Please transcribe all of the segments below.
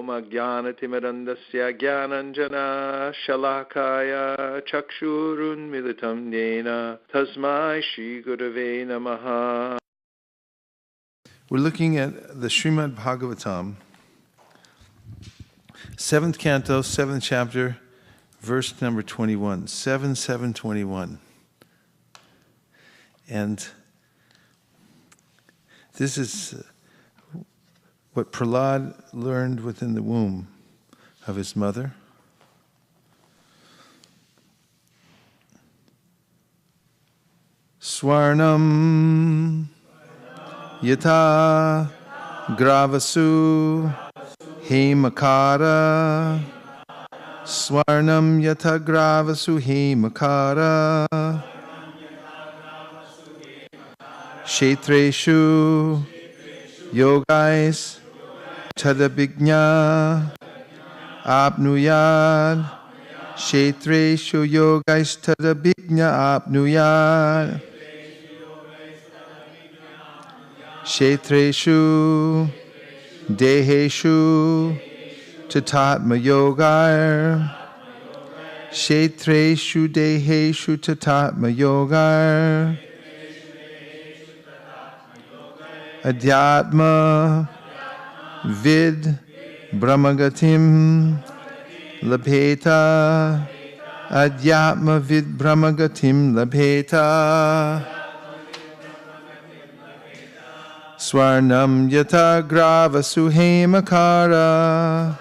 Ajnanatimirandasya Gyananjana Shalakaya Chakshurunmilitam Yena Tasmai Shri Gurave Namaha. We're looking at the Srimad Bhagavatam, 7th canto, 7th chapter, verse number 21, 7:7:21. And this is what Prahlad learned within the womb of his mother. Swarnam yata gravasu hemakara. Swarnam yata gravasu hemakara. Kshetreshu yogais tadabhignya apnuyad. Kshetreshu yogais tadabhignya apnuyad. Kshetreshu deheshu tatatma yogar. Kshetreshu deheshu tatatma yogar. Adhyatma vid brahmagatim labheta. Adhyatma vid brahmagatim labheta. Swarnam yata gravasu hemakara.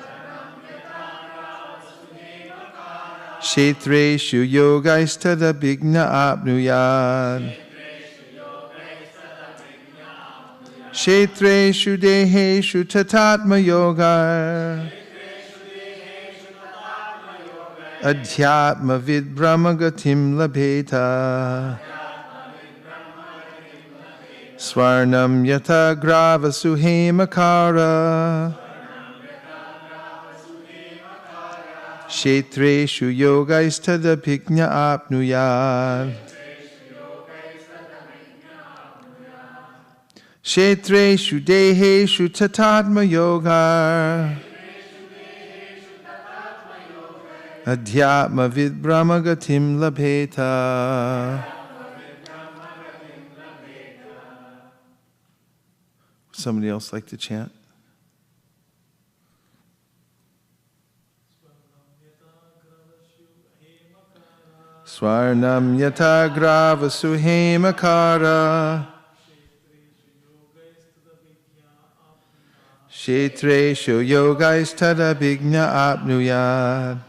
Kshetreshu yogais tadabhigna apnuyad. Kshetreshu deheshu tatatma yogar. Adhyatma vid brahmagatim labheta. Swarnam yata gravasu hemakara. Kshetreshu yogais tadabhignya apnuyad. Kshetreshu deheshu tatatma yogar. Adhyatma vid brahmagatim labheta. Somebody else like to chant? Swarnam yata gravasu hemakara. Kshetreshu yogais tadabhignya apnuyad.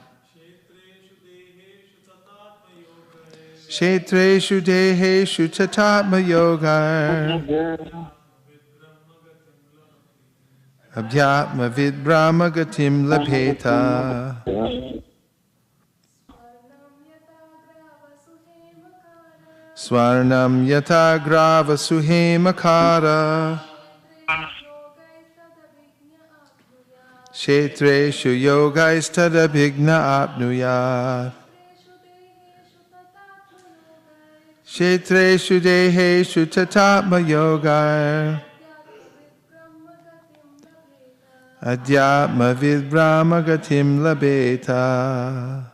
Kshetreshu deheshu tatatma yogar. Abhyatma vid brahmagatim labheta. Swarnam yata gravasu hemakara. Kshetreshu yogais tadabhigna apnuyad. Kshetreshu deheshu tatatma yogar. Adhyatma vid brahmagatim labheta.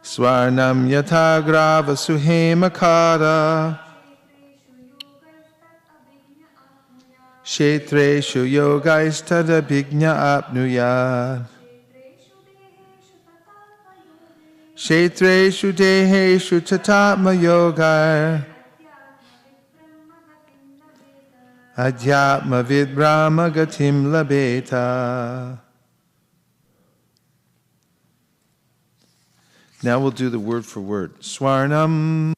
Swarnam yata gravasu hemakara. Kshetreshu yogais tadabhignya apnuyad. Kshetreshu deheshu tatatma yogar. Adhyatma vid brahmagatim labheta. Now we'll do the word for word. Swarnam,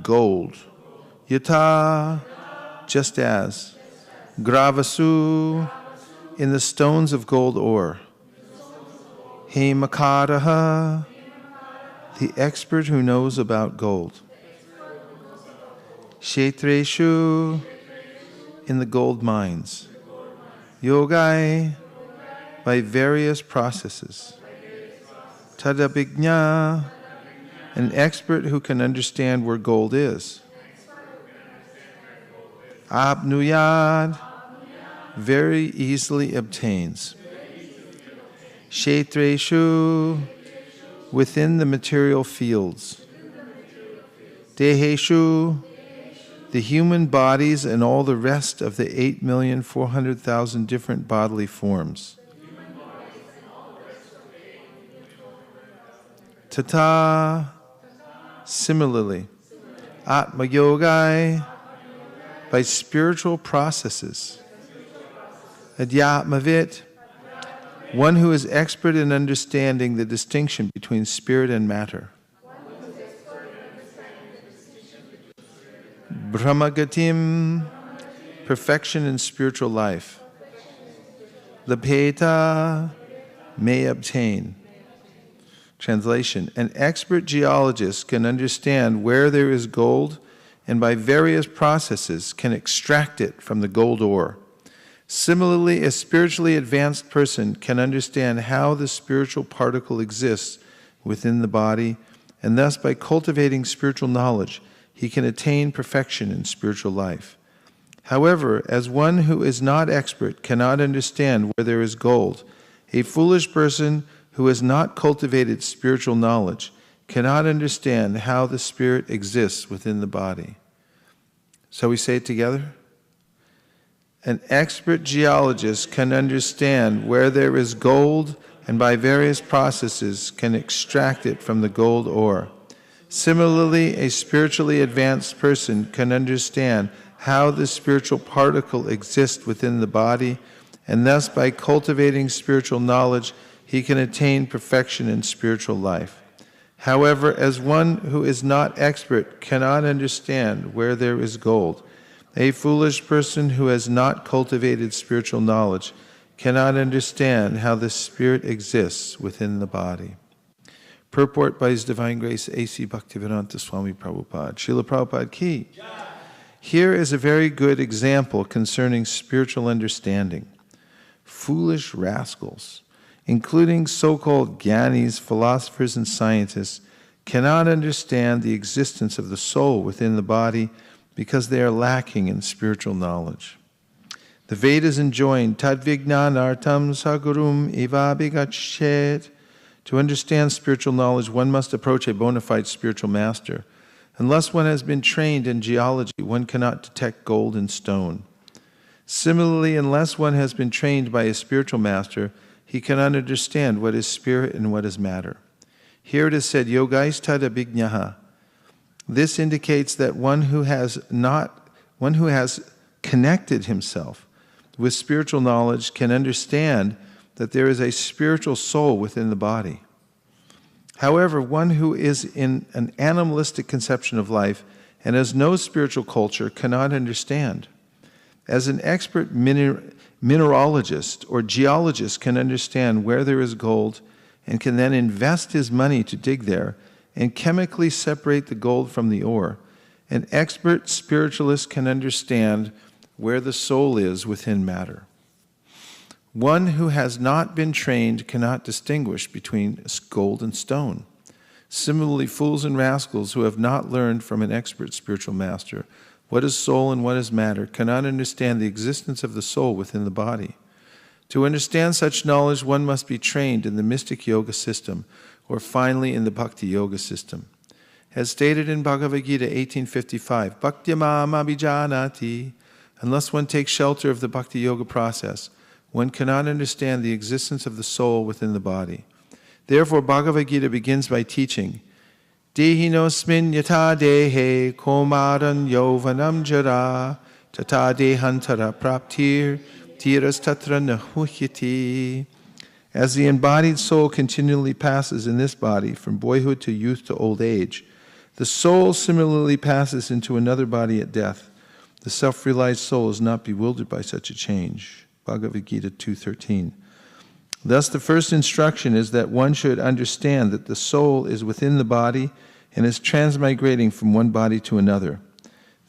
gold. Yata, just as. Gravasu, in the stones of gold ore. Hemakaraha, the expert who knows about gold. Kshetreshu, in the gold mines. Yogai, by various processes. Tadabhignya, an expert who can understand where gold is. Apnuyad, very easily obtains. Kshetreshu, within the material fields. Deheshu, the human bodies and all the rest of the 8,400,000 different bodily forms. Tata, similarly, Atma Yogai, by spiritual processes. Adhyatmavit, one who is expert in understanding the distinction between spirit and matter. Brahmagatim, perfection in spiritual life. Labheta, may obtain. Translation, an expert geologist can understand where there is gold and by various processes can extract it from the gold ore. Similarly, a spiritually advanced person can understand how the spiritual particle exists within the body, and thus by cultivating spiritual knowledge, he can attain perfection in spiritual life. However, as one who is not expert cannot understand where there is gold, a foolish person who has not cultivated spiritual knowledge cannot understand how the spirit exists within the body. So we say it together? An expert geologist can understand where there is gold and by various processes can extract it from the gold ore. Similarly, a spiritually advanced person can understand how the spiritual particle exists within the body, and thus by cultivating spiritual knowledge, he can attain perfection in spiritual life. However, as one who is not expert cannot understand where there is gold, a foolish person who has not cultivated spiritual knowledge cannot understand how the spirit exists within the body. Purport by His Divine Grace A.C. Bhaktivedanta Swami Prabhupada. Srila Prabhupada Ki. Here is a very good example concerning spiritual understanding. Foolish rascals, including so-called jnanis, philosophers, and scientists, cannot understand the existence of the soul within the body because they are lacking in spiritual knowledge. The Vedas enjoin tadvignanartam sagurum evabhigachet. To understand spiritual knowledge, one must approach a bona fide spiritual master. Unless one has been trained in geology, one cannot detect gold in stone. Similarly, unless one has been trained by a spiritual master, he cannot understand what is spirit and what is matter. Here it is said, yogais tada bignaha. This indicates that one who has connected himself with spiritual knowledge can understand that there is a spiritual soul within the body. However, one who is in an animalistic conception of life and has no spiritual culture cannot understand. As an expert mineralogist or geologist can understand where there is gold and can then invest his money to dig there and chemically separate the gold from the ore, an expert spiritualist can understand where the soul is within matter. One who has not been trained cannot distinguish between gold and stone. Similarly, fools and rascals who have not learned from an expert spiritual master what is soul and what is matter cannot understand the existence of the soul within the body. To understand such knowledge, one must be trained in the mystic yoga system, or finally in the bhakti yoga system. As stated in Bhagavad Gita 1855, Bhaktyamam abhijanati, unless one takes shelter of the bhakti yoga process, one cannot understand the existence of the soul within the body. Therefore, Bhagavad Gita begins by teaching, Dehinosmin yata dehe komaran yovanam jara tata dehantara praptir tiras tatra nahuhyati. As the embodied soul continually passes in this body from boyhood to youth to old age, the soul similarly passes into another body at death. The self-realized soul is not bewildered by such a change. Bhagavad Gita 2:13. Thus, the first instruction is that one should understand that the soul is within the body and is transmigrating from one body to another.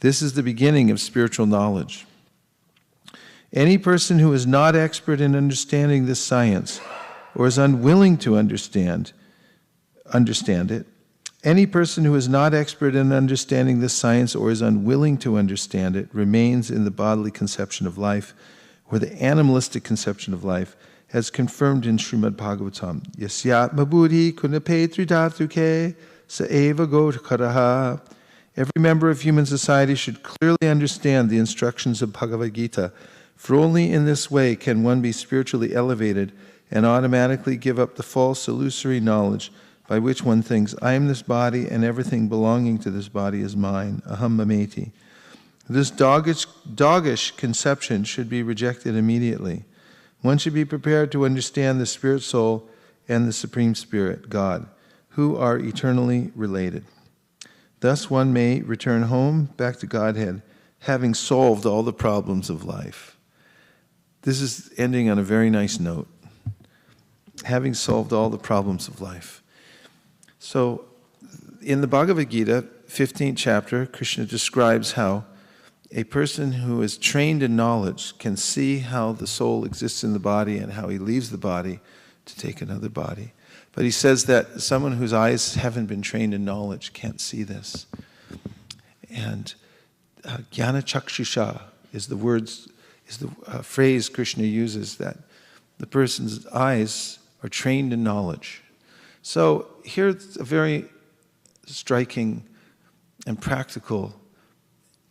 This is the beginning of spiritual knowledge. Any person who is not expert in understanding this science or is unwilling to understand it, any person who is not expert in understanding this science or is unwilling to understand it remains in the bodily conception of life, or the animalistic conception of life, as confirmed in Srimad Bhagavatam. Yasyatma buddhi kunape tridhatuke sa eva godkaraha. Every member of human society should clearly understand the instructions of Bhagavad Gita, for only in this way can one be spiritually elevated and automatically give up the false illusory knowledge by which one thinks, I am this body and everything belonging to this body is mine, aham mameti. This doggish conception should be rejected immediately. One should be prepared to understand the Spirit Soul and the Supreme Spirit, God, who are eternally related. Thus one may return home, back to Godhead, having solved all the problems of life. This is ending on a very nice note. Having solved all the problems of life. So, in the Bhagavad Gita, 15th chapter, Krishna describes how a person who is trained in knowledge can see how the soul exists in the body and how he leaves the body to take another body. But he says that someone whose eyes haven't been trained in knowledge can't see this. And jnana chakshusha is the phrase Krishna uses, that the person's eyes are trained in knowledge. So here's a very striking and practical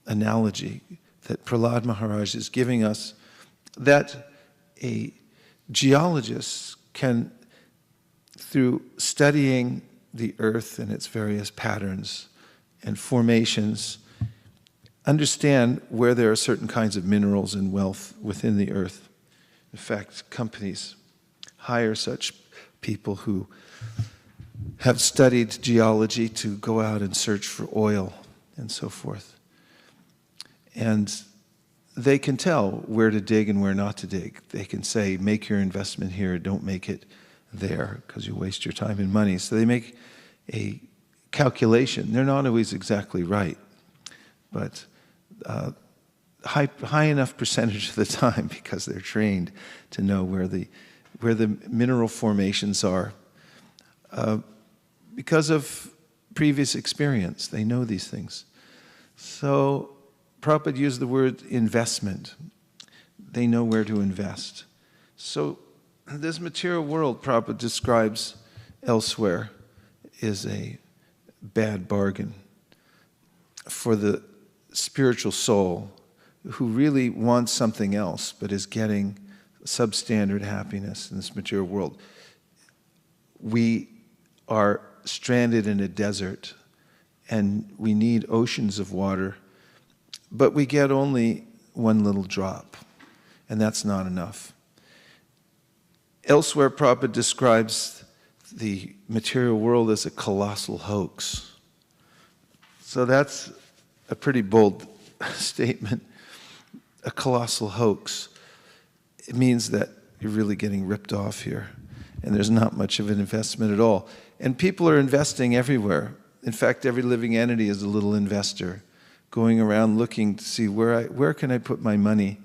analogy that Prahlad Maharaj is giving us, that a geologist can, through studying the earth and its various patterns and formations, understand where there are certain kinds of minerals and wealth within the earth. In fact, companies hire such people who have studied geology to go out and search for oil and so forth. And they can tell where to dig and where not to dig. They can say, make your investment here, don't make it there, because you waste your time and money. So they make a calculation. They're not always exactly right, but high enough percentage of the time, because they're trained to know where the mineral formations are. Because of previous experience, they know these things. So Prabhupada used the word investment. They know where to invest. So this material world, Prabhupada describes elsewhere, is a bad bargain for the spiritual soul who really wants something else but is getting substandard happiness in this material world. We are stranded in a desert and we need oceans of water, but we get only one little drop, and that's not enough. Elsewhere, Prabhupada describes the material world as a colossal hoax. So that's a pretty bold statement. A colossal hoax. It means that you're really getting ripped off here, and there's not much of an investment at all. And people are investing everywhere. In fact, every living entity is a little investor, going around looking to see where can I put my money.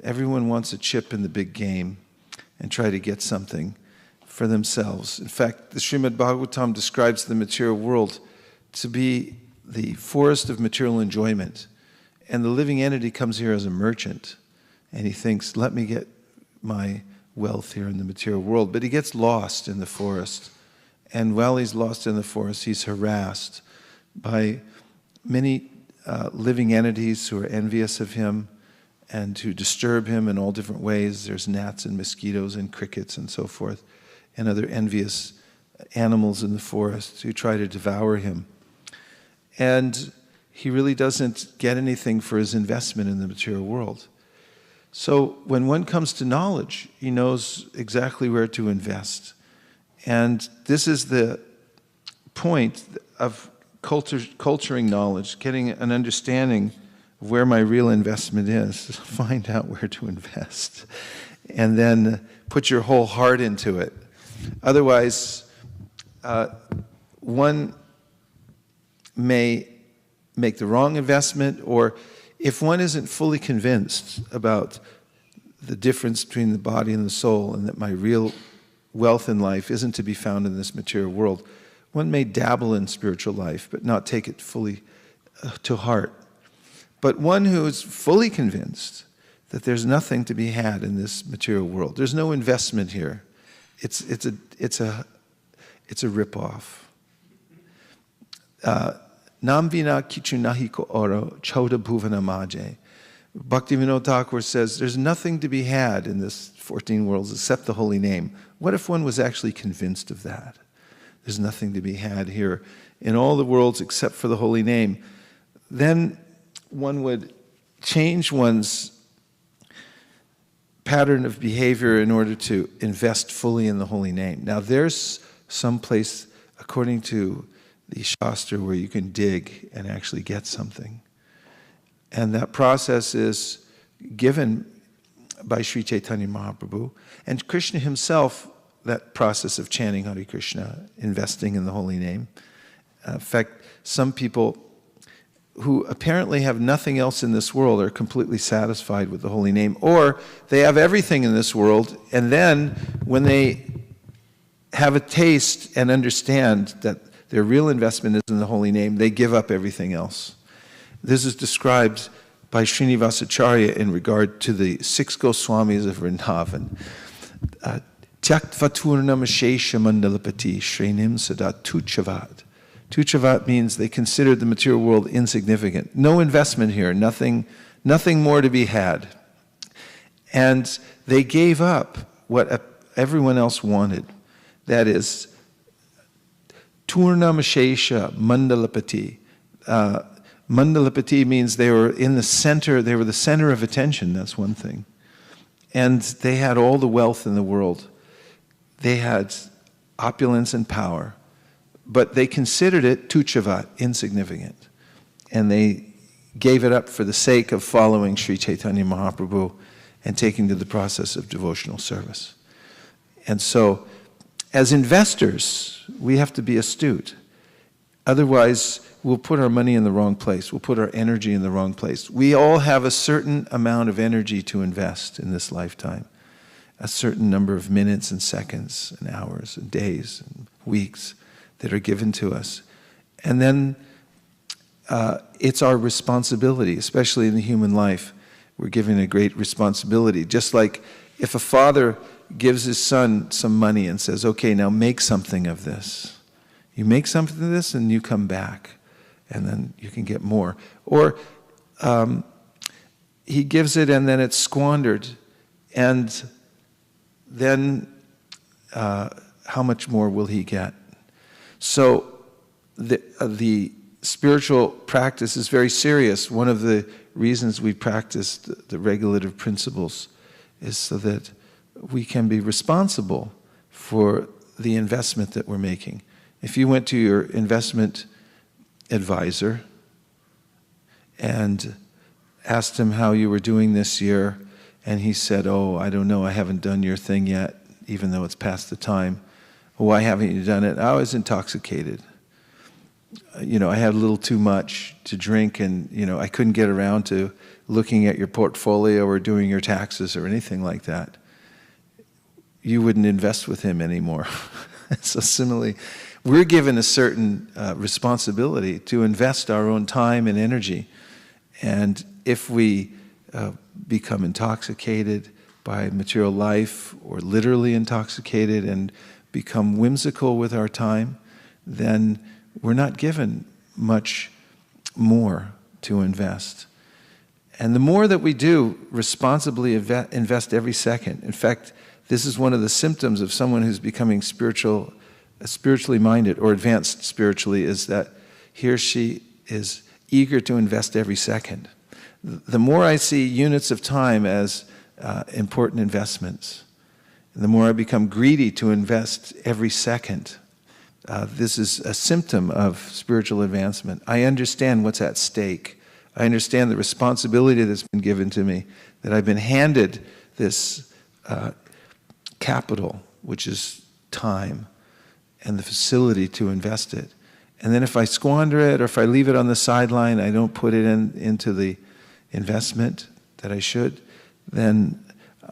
Everyone wants a chip in the big game and try to get something for themselves. In fact, the Srimad Bhagavatam describes the material world to be the forest of material enjoyment. And the living entity comes here as a merchant, and he thinks, let me get my wealth here in the material world. But he gets lost in the forest. And while he's lost in the forest, he's harassed by many living entities who are envious of him and who disturb him in all different ways. There's gnats and mosquitoes and crickets and so forth, and other envious animals in the forest who try to devour him. And he really doesn't get anything for his investment in the material world. So when one comes to knowledge, he knows exactly where to invest. And this is the point of culturing knowledge, getting an understanding of where my real investment is. Find out where to invest. And then put your whole heart into it. Otherwise, one may make the wrong investment, or if one isn't fully convinced about the difference between the body and the soul, and that my real wealth in life isn't to be found in this material world, one may dabble in spiritual life, but not take it fully to heart. But one who is fully convinced that there's nothing to be had in this material world. There's no investment here. It's a ripoff. Nam vina kichu nahi ko oro choda bhuvana maje. Bhaktivinoda Thakur says there's nothing to be had in this 14 worlds except the holy name. What if one was actually convinced of that? There's nothing to be had here in all the worlds except for the holy name. Then one would change one's pattern of behavior in order to invest fully in the holy name. Now there's some place, according to the Shastra, where you can dig and actually get something. And that process is given by Sri Chaitanya Mahaprabhu. And Krishna himself, that process of chanting Hare Krishna, investing in the holy name. In fact, some people who apparently have nothing else in this world are completely satisfied with the holy name, or they have everything in this world, and then when they have a taste and understand that their real investment is in the holy name, they give up everything else. This is described by Srinivasacharya in regard to the 6 Goswamis of Vrindavan. Tyaktvaturnam ashesha mandalapati shrenim sadat tuchavat. Tuchavat means they considered the material world insignificant. No investment here, nothing more to be had. And they gave up what everyone else wanted. That is, Turnamashesha Mandalapati. Mandalapati means they were in the center, they were the center of attention, that's one thing. And they had all the wealth in the world. They had opulence and power. But they considered it tuchavat, insignificant. And they gave it up for the sake of following Sri Chaitanya Mahaprabhu and taking to the process of devotional service. And so, as investors, we have to be astute. Otherwise, we'll put our money in the wrong place. We'll put our energy in the wrong place. We all have a certain amount of energy to invest in this lifetime. A certain number of minutes and seconds and hours and days and weeks that are given to us. And then it's our responsibility, especially in the human life. We're given a great responsibility. Just like if a father gives his son some money and says, okay, now make something of this. You make something of this and you come back and then you can get more. Or he gives it and then it's squandered, and then how much more will he get? So the spiritual practice is very serious. One of the reasons we practice the regulative principles is so that we can be responsible for the investment that we're making. If you went to your investment advisor and asked him how you were doing this year, and he said, oh, I don't know, I haven't done your thing yet, even though it's past the time. Why haven't you done it? I was intoxicated. I had a little too much to drink, and I couldn't get around to looking at your portfolio or doing your taxes or anything like that. You wouldn't invest with him anymore. So similarly, we're given a certain responsibility to invest our own time and energy. And if we become intoxicated by material life, or literally intoxicated and become whimsical with our time, then we're not given much more to invest. And the more that we do responsibly invest every second. In fact, this is one of the symptoms of someone who's becoming spiritually minded or advanced spiritually, is that he or she is eager to invest every second. The more I see units of time as important investments, and the more I become greedy to invest every second, this is a symptom of spiritual advancement. I understand what's at stake. I understand the responsibility that's been given to me, that I've been handed this capital, which is time, and the facility to invest it. And then if I squander it, or if I leave it on the sideline, I don't put it into the investment that I should, then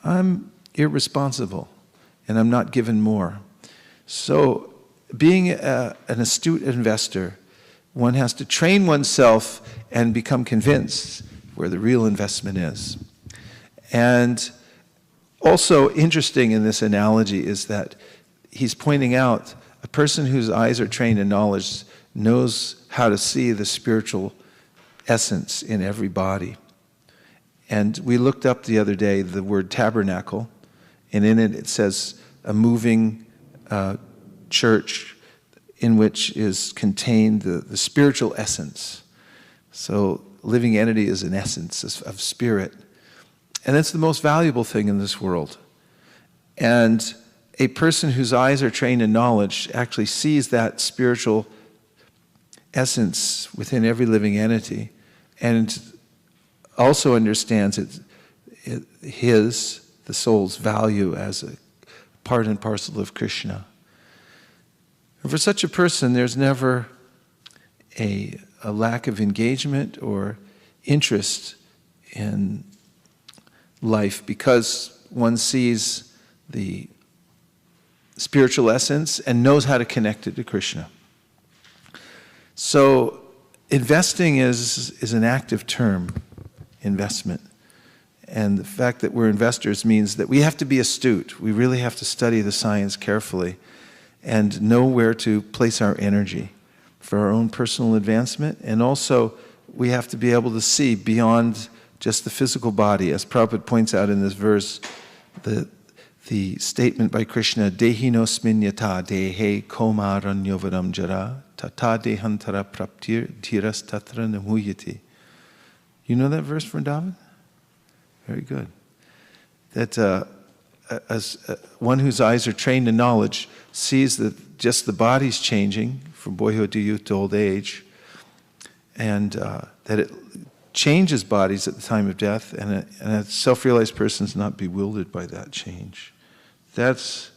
I'm irresponsible, and I'm not given more. So being an astute investor, one has to train oneself and become convinced where the real investment is. And also interesting in this analogy is that he's pointing out a person whose eyes are trained in knowledge knows how to see the spiritual essence in every body. And we looked up the other day the word tabernacle, and in it says a moving church in which is contained the spiritual essence. So living entity is an essence of spirit. And that's the most valuable thing in this world. And a person whose eyes are trained in knowledge actually sees that spiritual essence within every living entity and also understands the soul's value as a part and parcel of Krishna. And for such a person, there's never a lack of engagement or interest in life because one sees the spiritual essence and knows how to connect it to Krishna. So investing is an active term, investment. And the fact that we're investors means that we have to be astute. We really have to study the science carefully and know where to place our energy for our own personal advancement. And also, we have to be able to see beyond just the physical body. As Prabhupada points out in this verse, the statement by Krishna, Dehinosmin yata dehe komaranyovaram jara tata dehantara praptir dhiras tatra namuyati. You know that verse from David? Very good. That as one whose eyes are trained in knowledge sees that just the body's changing from boyhood to youth to old age, and that it changes bodies at the time of death, and a self-realized person is not bewildered by that change. That's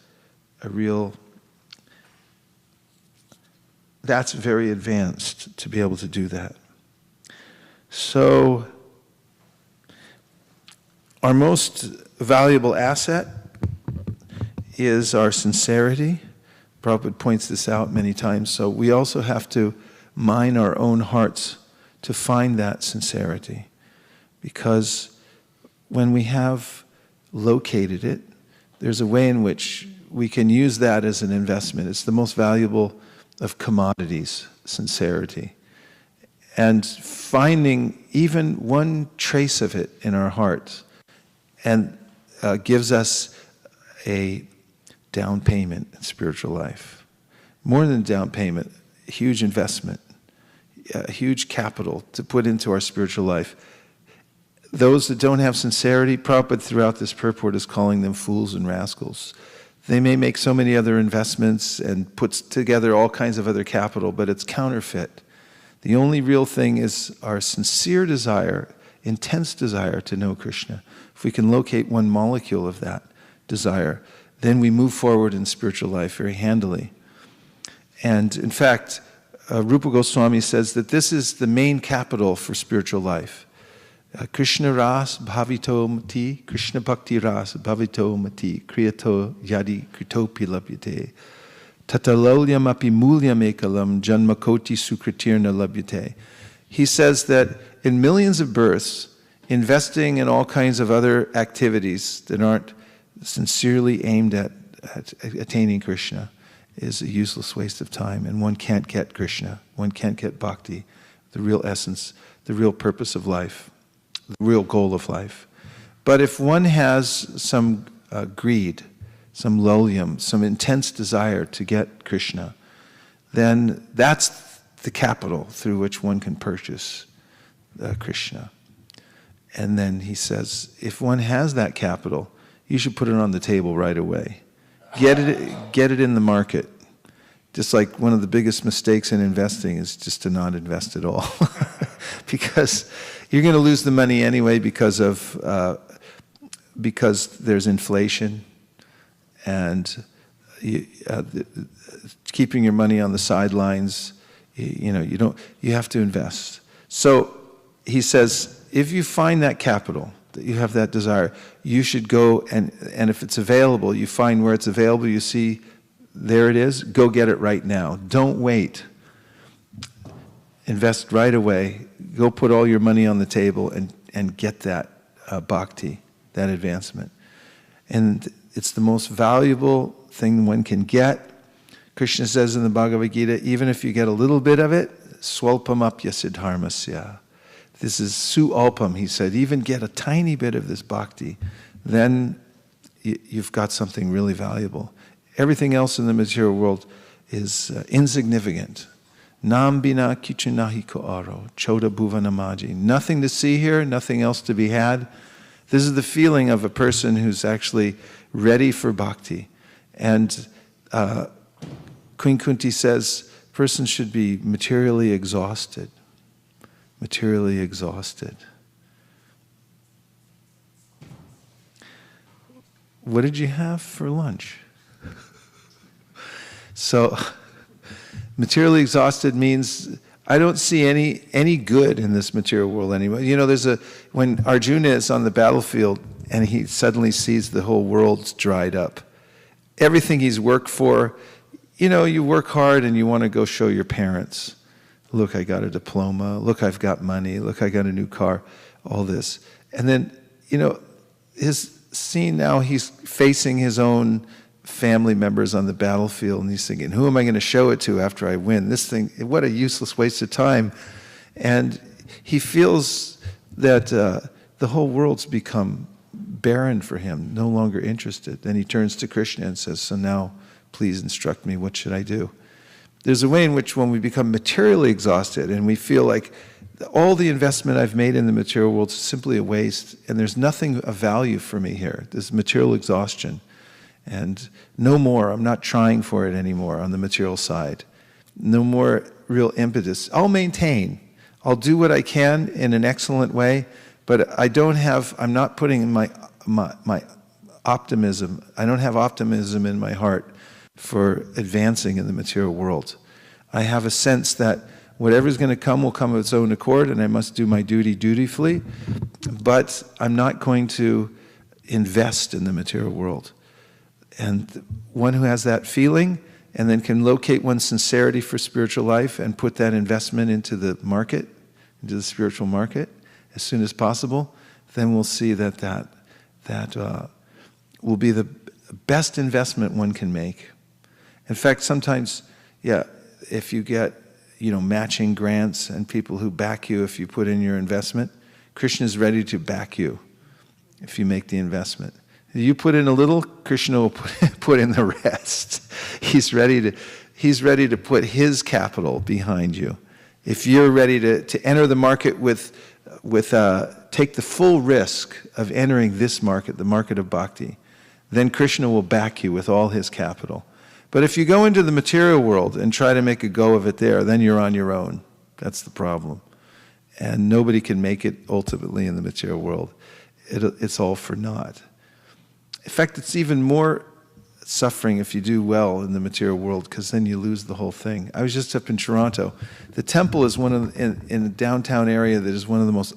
very advanced to be able to do that. So, our most valuable asset is our sincerity. Prabhupada points this out many times. So we also have to mine our own hearts to find that sincerity. Because when we have located it, there's a way in which we can use that as an investment. It's the most valuable of commodities, sincerity. And finding even one trace of it in our hearts and gives us a down payment in spiritual life. More than down payment, a huge investment, a huge capital to put into our spiritual life. Those that don't have sincerity, Prabhupada throughout this purport is calling them fools and rascals. They may make so many other investments and put together all kinds of other capital, but it's counterfeit. The only real thing is our sincere desire, intense desire to know Krishna. If we can locate one molecule of that desire, then we move forward in spiritual life very handily. And in fact, Rupa Goswami says that this is the main capital for spiritual life. Krishna ras bhavito mati, Krishna bhakti ras bhavito mati, kriyato yadi kritopi labhyate, tatalolyam api mulyam ekalam janmakoti sukritirna labhyate. He says that in millions of births, investing in all kinds of other activities that aren't sincerely aimed at attaining Krishna is a useless waste of time, and one can't get Krishna, one can't get bhakti, the real essence, the real purpose of life, the real goal of life. But if one has some greed, some lolyam, some intense desire to get Krishna, then that's the capital through which one can purchase Krishna. And then he says, if one has that capital, you should put it on the table right away. Get it in the market. Just like one of the biggest mistakes in investing is just to not invest at all. Because you're going to lose the money anyway because there's inflation, and keeping your money on the sidelines, you have to invest. So he says, if you find that capital, that you have that desire, you should go and if it's available, you find where it's available, you see there it is, go get it right now. Don't wait. Invest right away. Go put all your money on the table and get that bhakti, that advancement. And it's the most valuable thing one can get. Krishna says in the Bhagavad Gita, even if you get a little bit of it, swalpamapya siddharmasya. This is sualpam, he said. Even get a tiny bit of this bhakti, then you've got something really valuable. Everything else in the material world is insignificant. Nam bina kichunahi ko aro, choda bhuvanamaji. Nothing to see here, nothing else to be had. This is the feeling of a person who's actually ready for bhakti. And Queen Kunti says, person should be materially exhausted. Materially exhausted. What did you have for lunch? So, materially exhausted means I don't see any good in this material world anymore. You know, when Arjuna is on the battlefield and he suddenly sees the whole world's dried up, everything he's worked for, you know, you work hard and you want to go show your parents, look, I got a diploma, look, I've got money, look, I got a new car, all this. And then, you know, his scene now, he's facing his own family members on the battlefield, and he's thinking, who am I going to show it to after I win? This thing, what a useless waste of time. And he feels that the whole world's become barren for him, no longer interested. Then he turns to Krishna and says, so now, please instruct me, what should I do? There's a way in which when we become materially exhausted and we feel like all the investment I've made in the material world is simply a waste, and there's nothing of value for me here, this material exhaustion. And no more, I'm not trying for it anymore on the material side. No more real impetus. I'll maintain. I'll do what I can in an excellent way, but I'm not putting in my optimism, I don't have optimism in my heart for advancing in the material world. I have a sense that whatever's going to come will come of its own accord, and I must do my duty dutifully, but I'm not going to invest in the material world. And one who has that feeling and then can locate one's sincerity for spiritual life and put that investment into the market, into the spiritual market, as soon as possible, then we'll see that will be the best investment one can make. In fact, sometimes, if you get, matching grants and people who back you if you put in your investment, Krishna is ready to back you if you make the investment. You put in a little, Krishna will put in the rest. He's ready to put his capital behind you. If you're ready to enter the market take the full risk of entering this market, the market of bhakti, then Krishna will back you with all his capital. But if you go into the material world and try to make a go of it there, then you're on your own. That's the problem. And nobody can make it ultimately in the material world. It's all for naught. In fact, it's even more suffering if you do well in the material world, because then you lose the whole thing. I was just up in Toronto. The temple is in the downtown area that is one of the most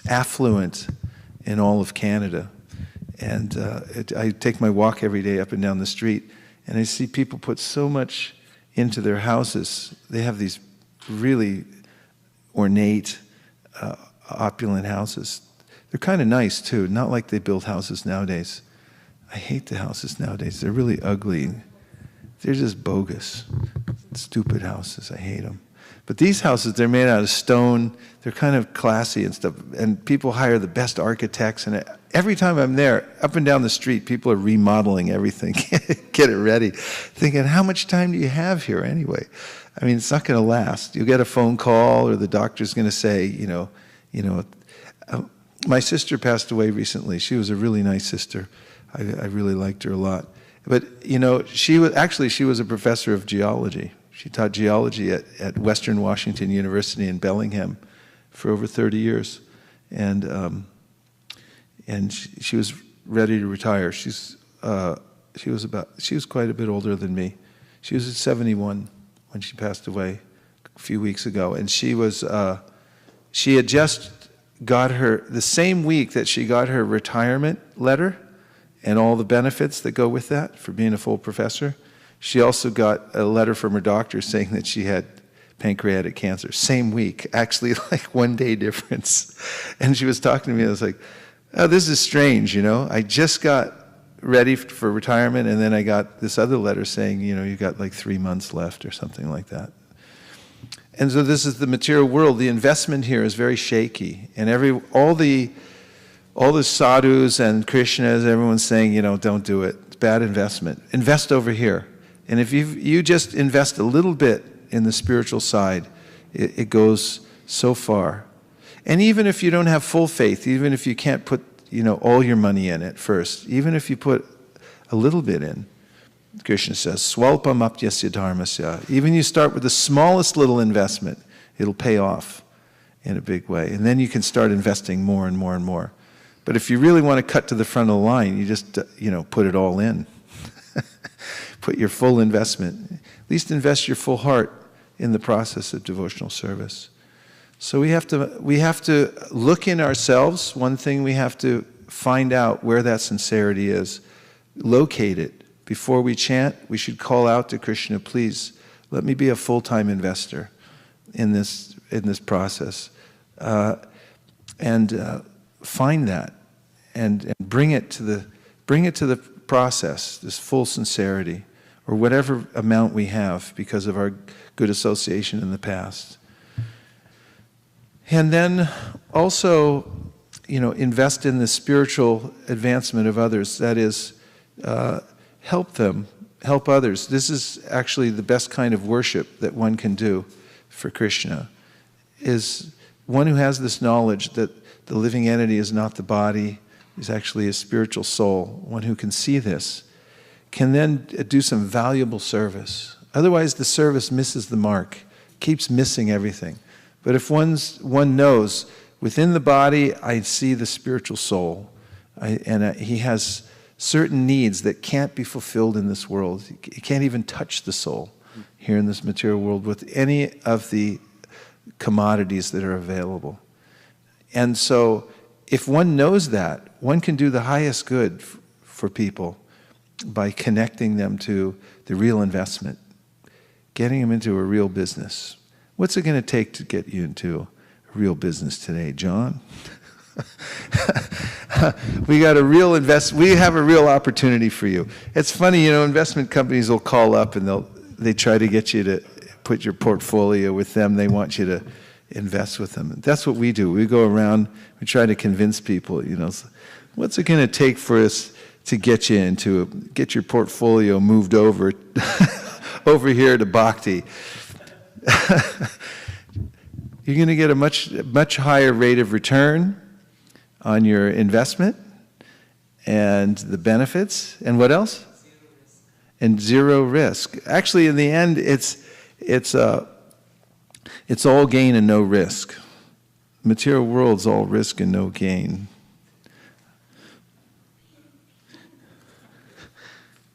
affluent in all of Canada. And I take my walk every day up and down the street, and I see people put so much into their houses. They have these really ornate, opulent houses. They're kind of nice, too, not like they build houses nowadays. I hate the houses nowadays. They're really ugly. They're just bogus, stupid houses. I hate them. But these houses, they're made out of stone. They're kind of classy and stuff. And people hire the best architects. And every time I'm there, up and down the street, people are remodeling everything, get it ready. Thinking, how much time do you have here anyway? I mean, it's not going to last. You'll get a phone call, or the doctor's going to say, my sister passed away recently. She was a really nice sister. I really liked her a lot. But, she was a professor of geology. She taught geology at Western Washington University in Bellingham for over 30 years. And she was ready to retire. She was quite a bit older than me. She was 71 when she passed away a few weeks ago. And she had just got the same week that she got her retirement letter and all the benefits that go with that for being a full professor, she also got a letter from her doctor saying that she had pancreatic cancer. Same week, actually, like 1 day difference. And she was talking to me, I was like, Oh, this is strange, I just got ready for retirement, and then I got this other letter saying, you got like 3 months left or something like that. And so this is the material world. The investment here is very shaky, and all the sadhus and Krishnas, everyone's saying, don't do it. It's bad investment. Invest over here. And if you just invest a little bit in the spiritual side, it goes so far. And even if you don't have full faith, even if you can't put all your money in at first, even if you put a little bit in, Krishna says, swalpam apyasya dharmasya. Even you start with the smallest little investment, it'll pay off in a big way. And then you can start investing more and more and more. But if you really want to cut to the front of the line, you just, put it all in. Put your full investment. At least invest your full heart in the process of devotional service. So we have to look in ourselves. One thing we have to find out where that sincerity is. Locate it. Before we chant, we should call out to Krishna, please, let me be a full-time investor in this process. And find that and bring it to the process, this full sincerity, or whatever amount we have because of our good association in the past. And then also, invest in the spiritual advancement of others. That is, help them, help others. This is actually the best kind of worship that one can do for Krishna, is one who has this knowledge that the living entity is not the body, is actually a spiritual soul. One who can see this can then do some valuable service. Otherwise, the service misses the mark, keeps missing everything. But if one knows, within the body, I see the spiritual soul, he has certain needs that can't be fulfilled in this world. He can't even touch the soul here in this material world with any of the commodities that are available. And so, if one knows that, one can do the highest good for people by connecting them to the real investment, getting them into a real business. What's it going to take to get you into a real business today, John? We got a real we have a real opportunity for you. It's funny, investment companies will call up and they try to get you to put your portfolio with them. They want you to invest with them. That's what we do. We go around, we try to convince people, what's it going to take for us to get your portfolio moved over here to Bhakti. You're going to get a much higher rate of return on your investment and the benefits. And what else? Zero risk. And zero risk. Actually, in the end, it's all gain and no risk. Material world's all risk and no gain.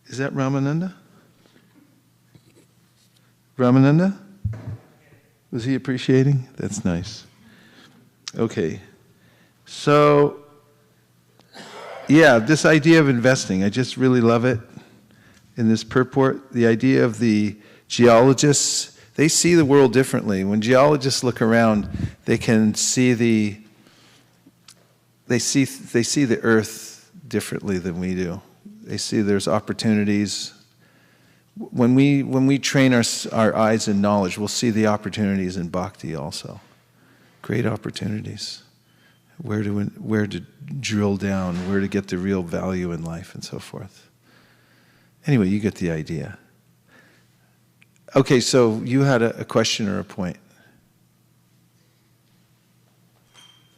Is that Ramananda? Ramananda? Was he appreciating? That's nice. Okay. So, yeah, this idea of investing, I just really love it in this purport. The idea of the geologists, they see the world differently. When geologists look around, they can see the earth differently than we do. They see there's opportunities. When we train our eyes in knowledge, we'll see the opportunities in bhakti also. Great opportunities. Where to drill down, where to get the real value in life, and so forth. Anyway, you get the idea. Okay, so you had a question or a point.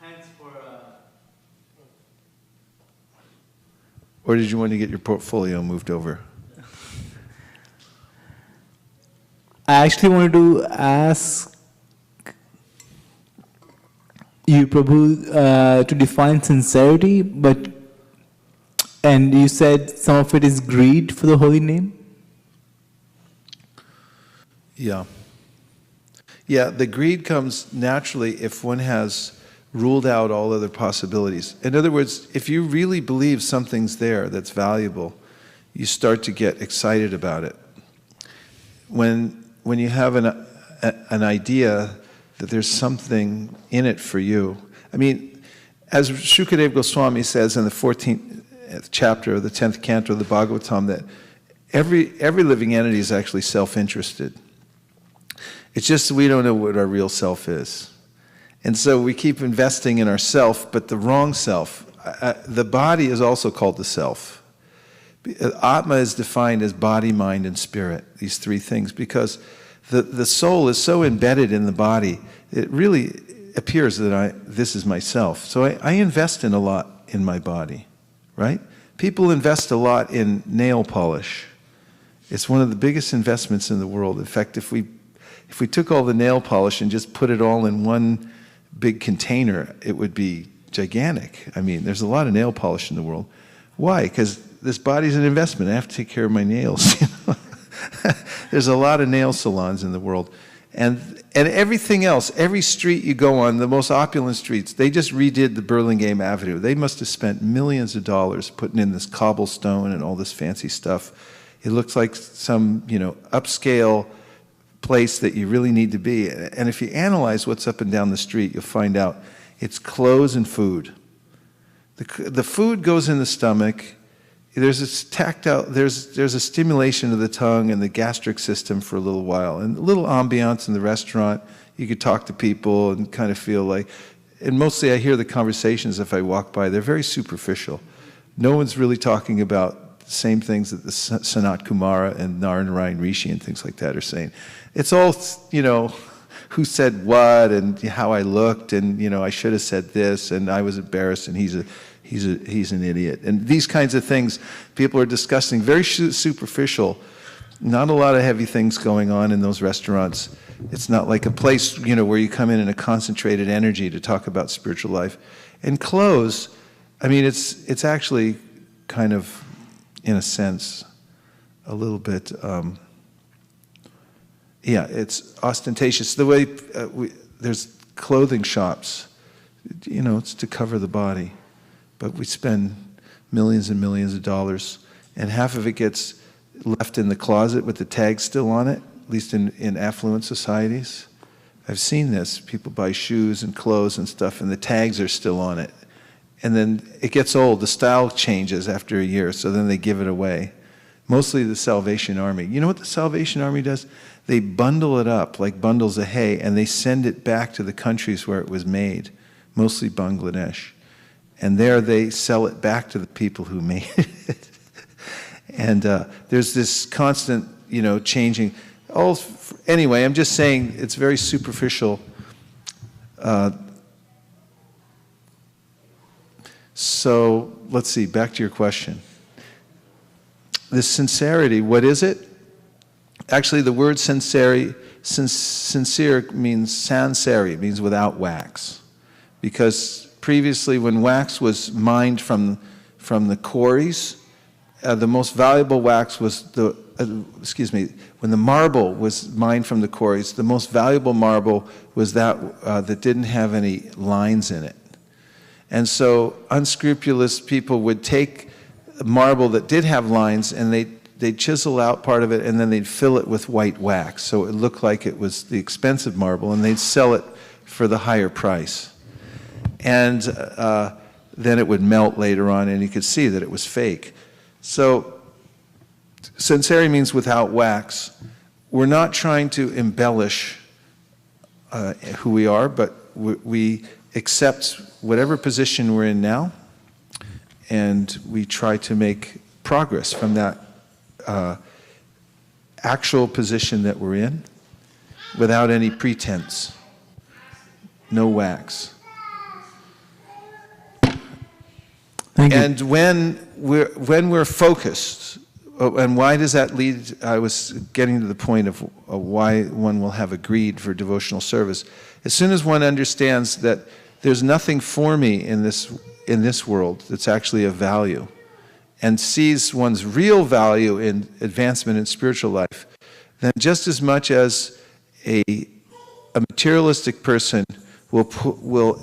Thanks for... Or did you want to get your portfolio moved over? I actually wanted to ask you, Prabhu, to define sincerity, and you said some of it is greed for the holy name? Yeah. Yeah, the greed comes naturally if one has ruled out all other possibilities. In other words, if you really believe something's there that's valuable, you start to get excited about it. When you have an idea that there's something in it for you. I mean, as Shukadeva Goswami says in the 14th chapter of the 10th canto of the Bhagavatam, that every living entity is actually self-interested. It's just that we don't know what our real self is. And so we keep investing in ourself, but the wrong self. The body is also called the self. Atma is defined as body, mind, and spirit, these three things, because the soul is so embedded in the body, it really appears that this is myself. So I invest in a lot in my body, right? People invest a lot in nail polish. It's one of the biggest investments in the world. In fact, if we took all the nail polish and just put it all in one big container, it would be gigantic. I mean, there's a lot of nail polish in the world. Why? Because this body's an investment. I have to take care of my nails. You know? There's a lot of nail salons in the world. And everything else, every street you go on, the most opulent streets, they just redid the Burlingame Avenue. They must have spent millions of dollars putting in this cobblestone and all this fancy stuff. It looks like some, upscale place that you really need to be. And if you analyze what's up and down the street, you'll find out it's clothes and food. The food goes in the stomach. There's a stimulation of the tongue and the gastric system for a little while, and a little ambiance in the restaurant. You could talk to people and kind of feel like, and mostly I hear the conversations if I walk by, they're very superficial. No one's really talking about the same things that the Sanat Kumara and Narayana Rishi and things like that are saying. It's all, who said what and how I looked, and I should have said this, and I was embarrassed, and he's an idiot. And these kinds of things people are discussing, very superficial. Not a lot of heavy things going on in those restaurants. It's not like a place, where you come in a concentrated energy to talk about spiritual life. And clothes, I mean, it's actually kind of, in a sense, a little bit, it's ostentatious. The way there's clothing shops, it's to cover the body. But we spend millions and millions of dollars, and half of it gets left in the closet with the tag still on it, at least in affluent societies. I've seen this. People buy shoes and clothes and stuff, and the tags are still on it. And then it gets old. The style changes after a year, so then they give it away. Mostly the Salvation Army. You know what the Salvation Army does? They bundle it up like bundles of hay, and they send it back to the countries where it was made, mostly Bangladesh. And there they sell it back to the people who made it. And there's this constant, changing. Anyway, I'm just saying it's very superficial. So let's see, back to your question. This sincerity, what is it? Actually, the word sincere means sansari, it means without wax. Because previously, when wax was mined from the quarries, the most valuable wax was when the marble was mined from the quarries, the most valuable marble was that didn't have any lines in it. And so unscrupulous people would take marble that did have lines, and they'd chisel out part of it, and then they'd fill it with white wax, so it looked like it was the expensive marble, and they'd sell it for the higher price. And then it would melt later on, and you could see that it was fake. So, sincerity means without wax. We're not trying to embellish who we are, but we accept whatever position we're in now, and we try to make progress from that actual position that we're in without any pretense. No wax. And when we're focused, and why does that lead? I was getting to the point of why one will have a greed for devotional service. As soon as one understands that there's nothing for me in this world that's actually of value, and sees one's real value in advancement in spiritual life, then just as much as a materialistic person will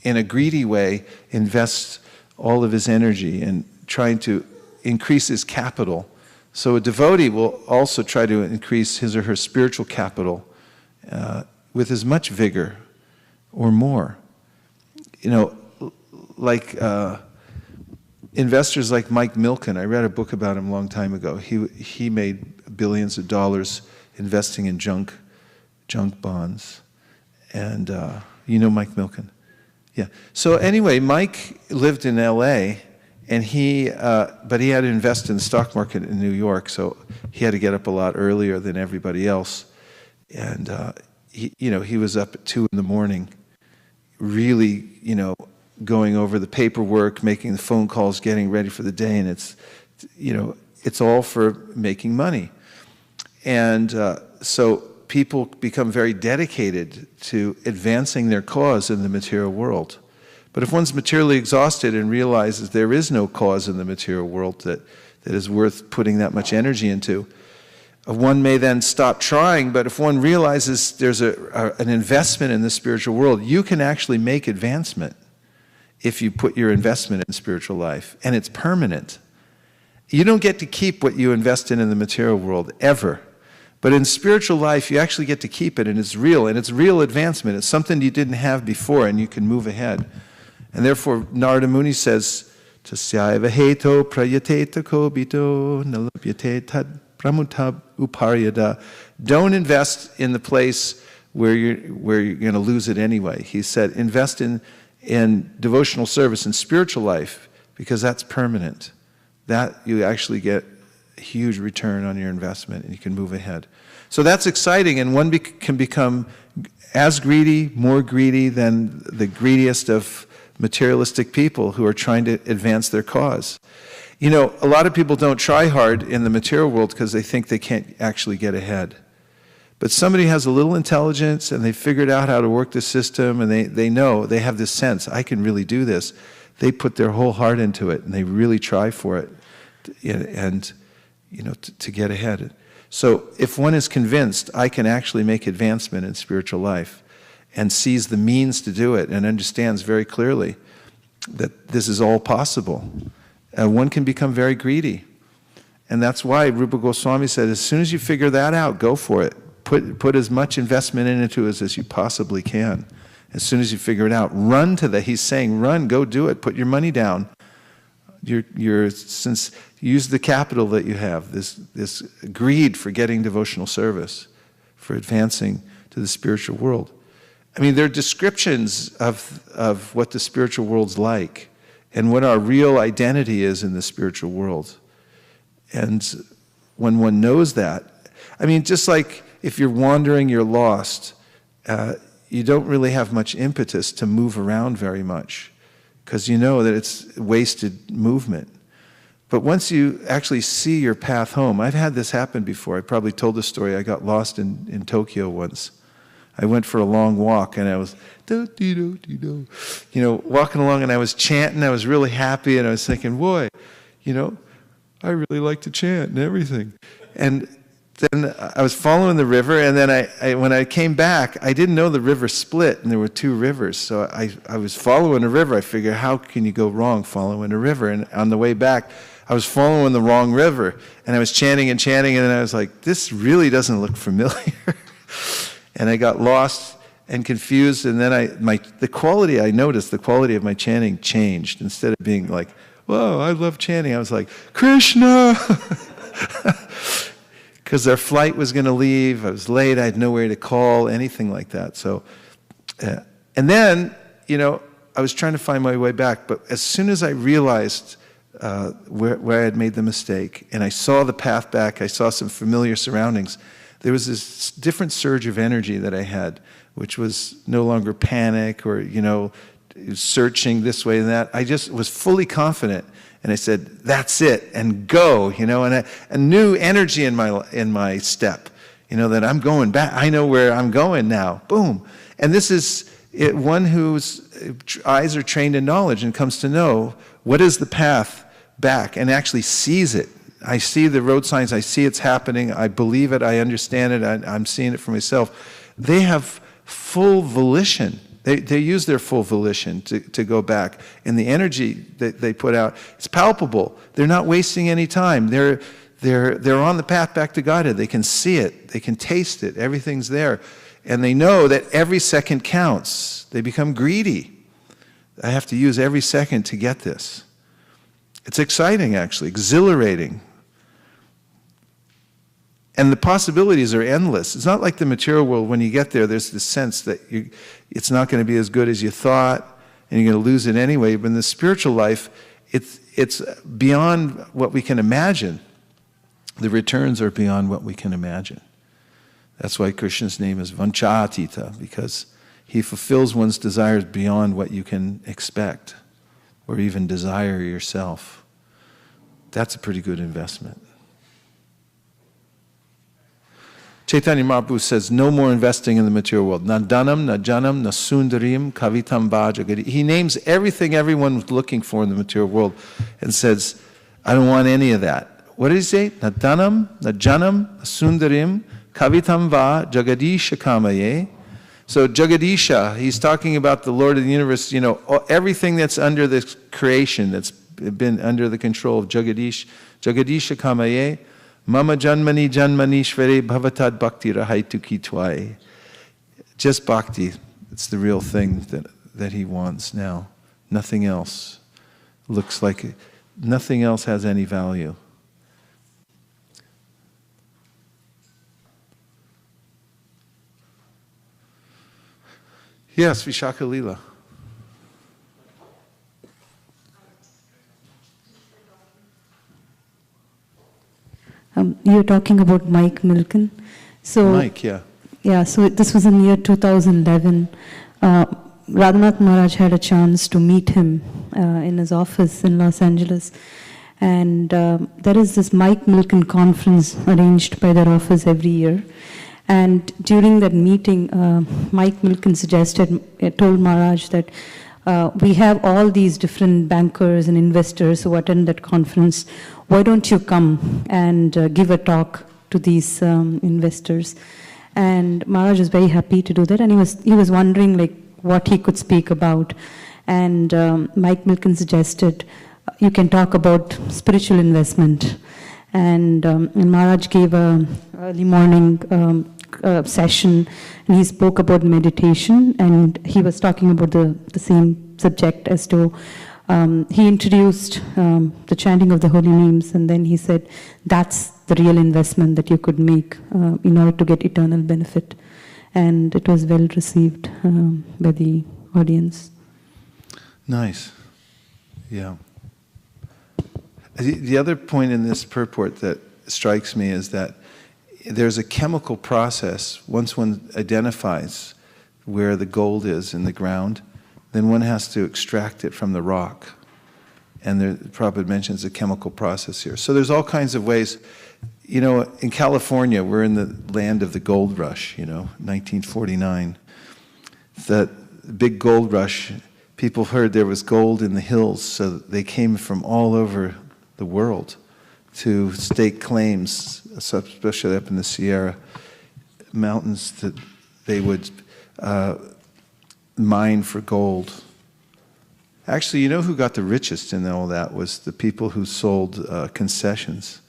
in a greedy way invest all of his energy in trying to increase his capital. So a devotee will also try to increase his or her spiritual capital with as much vigor or more. you know, like investors like Mike Milken. I read a book about him a long time ago. He made billions of dollars investing in junk bonds. And you know Mike Milken? Yeah. So anyway, Mike lived in L.A., and but he had to invest in the stock market in New York, so he had to get up a lot earlier than everybody else. And he was up at 2 a.m, really, going over the paperwork, making the phone calls, getting ready for the day, and it's all for making money. And so people become very dedicated to advancing their cause in the material world. But if one's materially exhausted and realizes there is no cause in the material world that is worth putting that much energy into, one may then stop trying. But if one realizes there's an investment in the spiritual world, you can actually make advancement if you put your investment in spiritual life, and it's permanent. You don't get to keep what you invest in the material world, ever. But in spiritual life, you actually get to keep it, and it's real advancement. It's something you didn't have before, and you can move ahead. And therefore, Narada Muni says, Tasyaiva heto prayateta kobito nalapyate tad pramutab uparyada. Don't invest in the place where you're going to lose it anyway. He said, invest in devotional service and spiritual life, because that's permanent. That you actually get a huge return on your investment, and you can move ahead. So that's exciting, and one can become as greedy, more greedy than the greediest of materialistic people who are trying to advance their cause. A lot of people don't try hard in the material world because they think they can't actually get ahead. But somebody has a little intelligence, and they figured out how to work the system, and they know, they have this sense, I can really do this. They put their whole heart into it, and they really try for it, and to get ahead. So if one is convinced, I can actually make advancement in spiritual life, and sees the means to do it, and understands very clearly that this is all possible, one can become very greedy. And that's why Rupa Goswami said, as soon as you figure that out, go for it. Put as much investment into it as you possibly can. As soon as you figure it out, run to that. He's saying, run, go do it. Put your money down. Since use the capital that you have, this greed for getting devotional service, for advancing to the spiritual world. I mean, there are descriptions of what the spiritual world's like, and what our real identity is in the spiritual world. And when one knows that, I mean, just like if you're wandering, you're lost, you don't really have much impetus to move around very much, because you know that it's wasted movement. But once you actually see your path home, I've had this happen before. I probably told the story. I got lost in Tokyo once. I went for a long walk, and I was walking along, and I was chanting. I was really happy, and I was thinking, boy, I really like to chant and everything. And then I was following the river, and then when I came back, I didn't know the river split, and there were 2 rivers. So I was following a river. I figured, how can you go wrong following a river? And on the way back, I was following the wrong river, and I was chanting, and then I was like, this really doesn't look familiar. And I got lost and confused, and then I noticed the quality of my chanting changed. Instead of being like, whoa, I love chanting, I was like, Krishna! Because our flight was going to leave, I was late, I had nowhere to call, anything like that. So, and then, I was trying to find my way back, but as soon as I realized where I had made the mistake, and I saw the path back, I saw some familiar surroundings, there was this different surge of energy that I had, which was no longer panic or, searching this way and that. I just was fully confident, and I said, that's it, and go, and a new energy in my step, that I'm going back. I know where I'm going now. Boom. And this is one whose eyes are trained in knowledge and comes to know what is the path back, and actually sees it. I see the road signs, I see it's happening, I believe it, I understand it, I'm seeing it for myself. They have full volition. They use their full volition to go back. And the energy that they put out, it's palpable. They're not wasting any time. They're on the path back to Godhead. They can see it, they can taste it, everything's there. And they know that every second counts. They become greedy. I have to use every second to get this. It's exciting, actually, exhilarating. And the possibilities are endless. It's not like the material world. When you get there, there's this sense that it's not going to be as good as you thought, and you're going to lose it anyway. But in the spiritual life, it's beyond what we can imagine. The returns are beyond what we can imagine. That's why Krishna's name is Vanchātita, because he fulfills one's desires beyond what you can expect or even desire yourself. That's a pretty good investment. Chaitanya Mahaprabhu says, no more investing in the material world. Na dhanam, na janam, na sundarim, kavitam vajagari. He names everything everyone's looking for in the material world and says, I don't want any of that. What did he say? Na dhanam, na janam, na sundarim, kavitam va jagadisha kamaye. So Jagadisha, he's talking about the Lord of the universe, everything that's under this creation, that's been under the control of Jagadisha kamaye. Mama janmani janmanishvare bhavatad bhakti rahaitu ki tvai. Just bhakti, it's the real thing that he wants now. Nothing else looks like it. Nothing else has any value. Yes, Vishaka Lila. You're talking about Mike Milken. So, Mike, yeah. Yeah, so this was in the year 2011. Radhanath Maharaj had a chance to meet him in his office in Los Angeles. And there is this Mike Milken conference arranged by their office every year. And during that meeting, Mike Milken told Maharaj that we have all these different bankers and investors who attend that conference. Why don't you come and give a talk to these investors? And Maharaj was very happy to do that, and he was wondering what he could speak about. And Mike Milken suggested you can talk about spiritual investment. And Maharaj gave a early morning session, and he spoke about meditation, and he was talking about the same subject as to he introduced the chanting of the holy names, and then he said that's the real investment that you could make in order to get eternal benefit. And it was well received by the audience. Nice. Yeah. The other point in this purport that strikes me is that there's a chemical process. Once one identifies where the gold is in the ground, then one has to extract it from the rock. And Prabhupada mentions a chemical process here. So there's all kinds of ways. In California, we're in the land of the gold rush, 1949. That big gold rush, people heard there was gold in the hills, so they came from all over the world to stake claims, especially up in the Sierra Mountains, that they would mine for gold. Actually, who got the richest in all that was the people who sold concessions.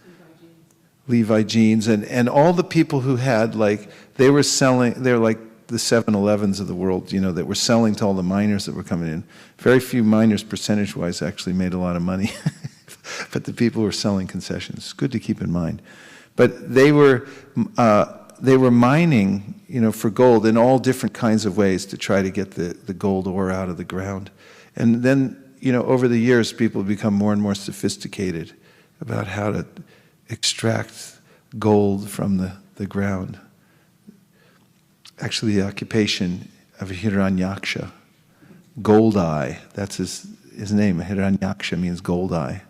Levi Jeans and all the people who had, they were like the 7-Elevens of the world, that were selling to all the miners that were coming in. Very few miners, percentage-wise, actually made a lot of money. But the people were selling concessions. It's good to keep in mind. But they were mining, for gold in all different kinds of ways to try to get the gold ore out of the ground. And then, over the years, people become more and more sophisticated about how to extract gold from the ground. Actually, the occupation of a Hiranyaksha, gold eye, that's his name. Hiranyaksha means gold eye.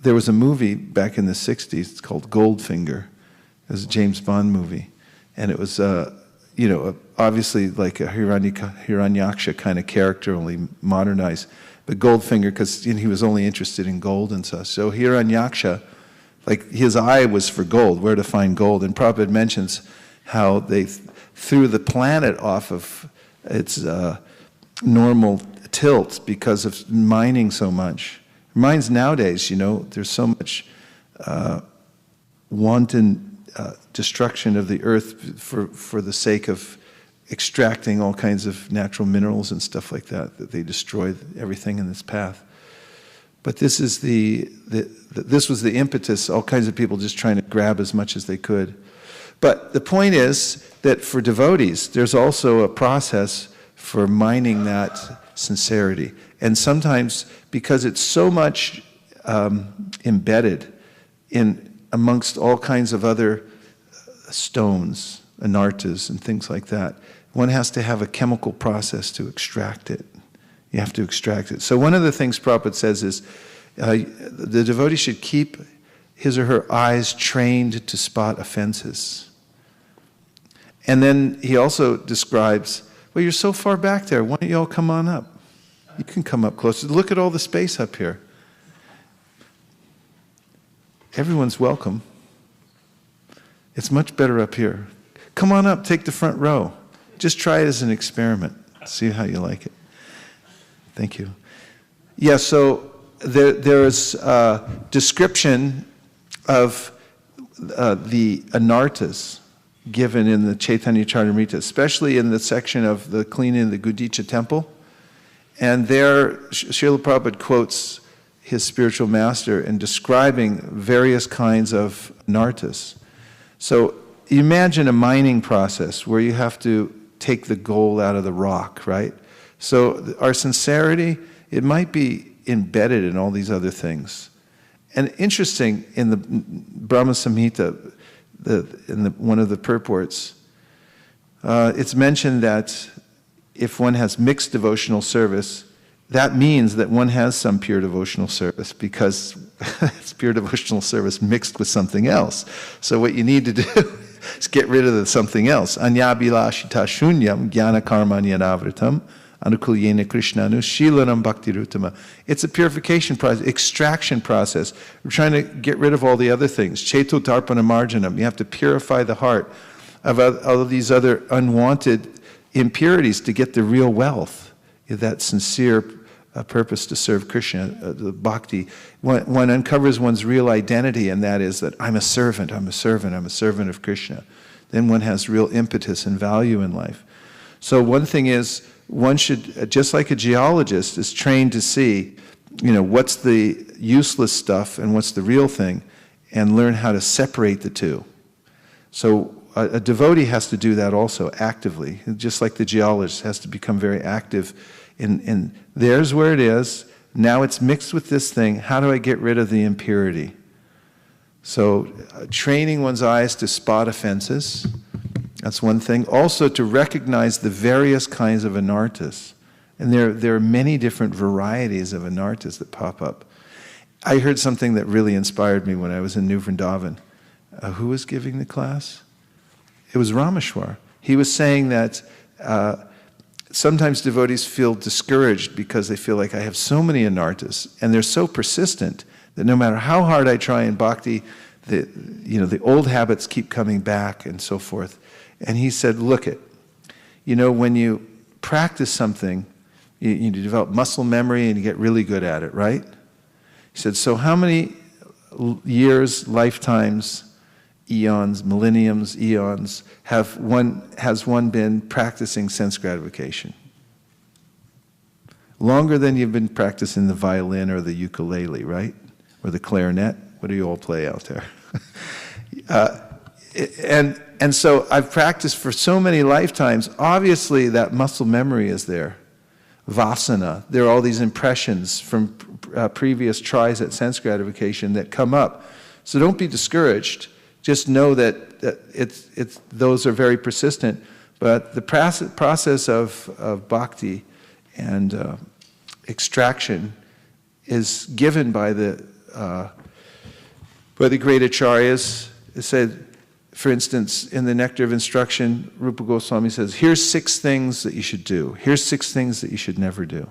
There was a movie back in the 60s, it's called Goldfinger. It was a James Bond movie. And it was, obviously like a Hiranyaksha kind of character, only modernized. But Goldfinger, because he was only interested in gold and such. So Hiranyaksha, his eye was for gold, where to find gold. And Prabhupada mentions how they threw the planet off of its normal tilt because of mining so much. Mines nowadays, there's so much wanton destruction of the earth for the sake of extracting all kinds of natural minerals and stuff like that, that they destroy everything in this path. But this is this was the impetus, all kinds of people just trying to grab as much as they could. But the point is that for devotees, there's also a process for mining that sincerity. And sometimes, because it's so much embedded in amongst all kinds of other stones, anartas, and things like that, one has to have a chemical process to extract it. You have to extract it. So one of the things Prabhupada says is the devotee should keep his or her eyes trained to spot offenses. And then he also describes, well, you're so far back there, why don't you all come on up? You can come up closer. Look at all the space up here. Everyone's welcome. It's much better up here. Come on up, take the front row. Just try it as an experiment. See how you like it. Thank you. Yeah, so there's a description of the anartas given in the Chaitanya Charitamrita, especially in the section of the cleaning of the Gudicha temple. And there, Srila Prabhupada quotes his spiritual master in describing various kinds of anartas. So imagine a mining process where you have to take the gold out of the rock, right? So our sincerity, it might be embedded in all these other things. And interesting, in the Brahma Samhita, one of the purports, it's mentioned that if one has mixed devotional service, that means that one has some pure devotional service, because it's pure devotional service mixed with something else. So what you need to do is get rid of the something else. Anyabhilashita shunyam jnana karmanyadavritam anukulyena krishnanu shilanam bhaktirutama. It's a purification process, extraction process. We're trying to get rid of all the other things. Cheto tarpana marjanam. You have to purify the heart of all of these other unwanted impurities to get the real wealth, that sincere purpose to serve Krishna, the bhakti. One uncovers one's real identity, and that is that I'm a servant, I'm a servant, I'm a servant of Krishna. Then one has real impetus and value in life. So one thing is, one should, just like a geologist is trained to see, what's the useless stuff and what's the real thing, and learn how to separate the two. So a devotee has to do that also actively, just like the geologist has to become very active in there's where it is, now it's mixed with this thing, how do I get rid of the impurity? So training one's eyes to spot offenses, that's one thing. Also to recognize the various kinds of anartas. And there are many different varieties of anartas that pop up. I heard something that really inspired me when I was in New Vrindavan. Who was giving the class? It was Rameshwar. He was saying that sometimes devotees feel discouraged because they feel like I have so many anartas, and they're so persistent that no matter how hard I try in bhakti, the old habits keep coming back and so forth. And he said, look when you practice something, you develop muscle memory and you get really good at it, right? He said, so how many years, lifetimes, eons, millenniums, eons, has one been practicing sense gratification? Longer than you've been practicing the violin or the ukulele, right? Or the clarinet. What do you all play out there? And so I've practiced for so many lifetimes. Obviously, that muscle memory is there. Vasana. There are all these impressions from previous tries at sense gratification that come up. So don't be discouraged. Just know that those are very persistent. But the process of bhakti and extraction is given by the great acharyas. It said, for instance, in the Nectar of Instruction, Rupa Goswami says, here's 6 things that you should do. Here's 6 things that you should never do.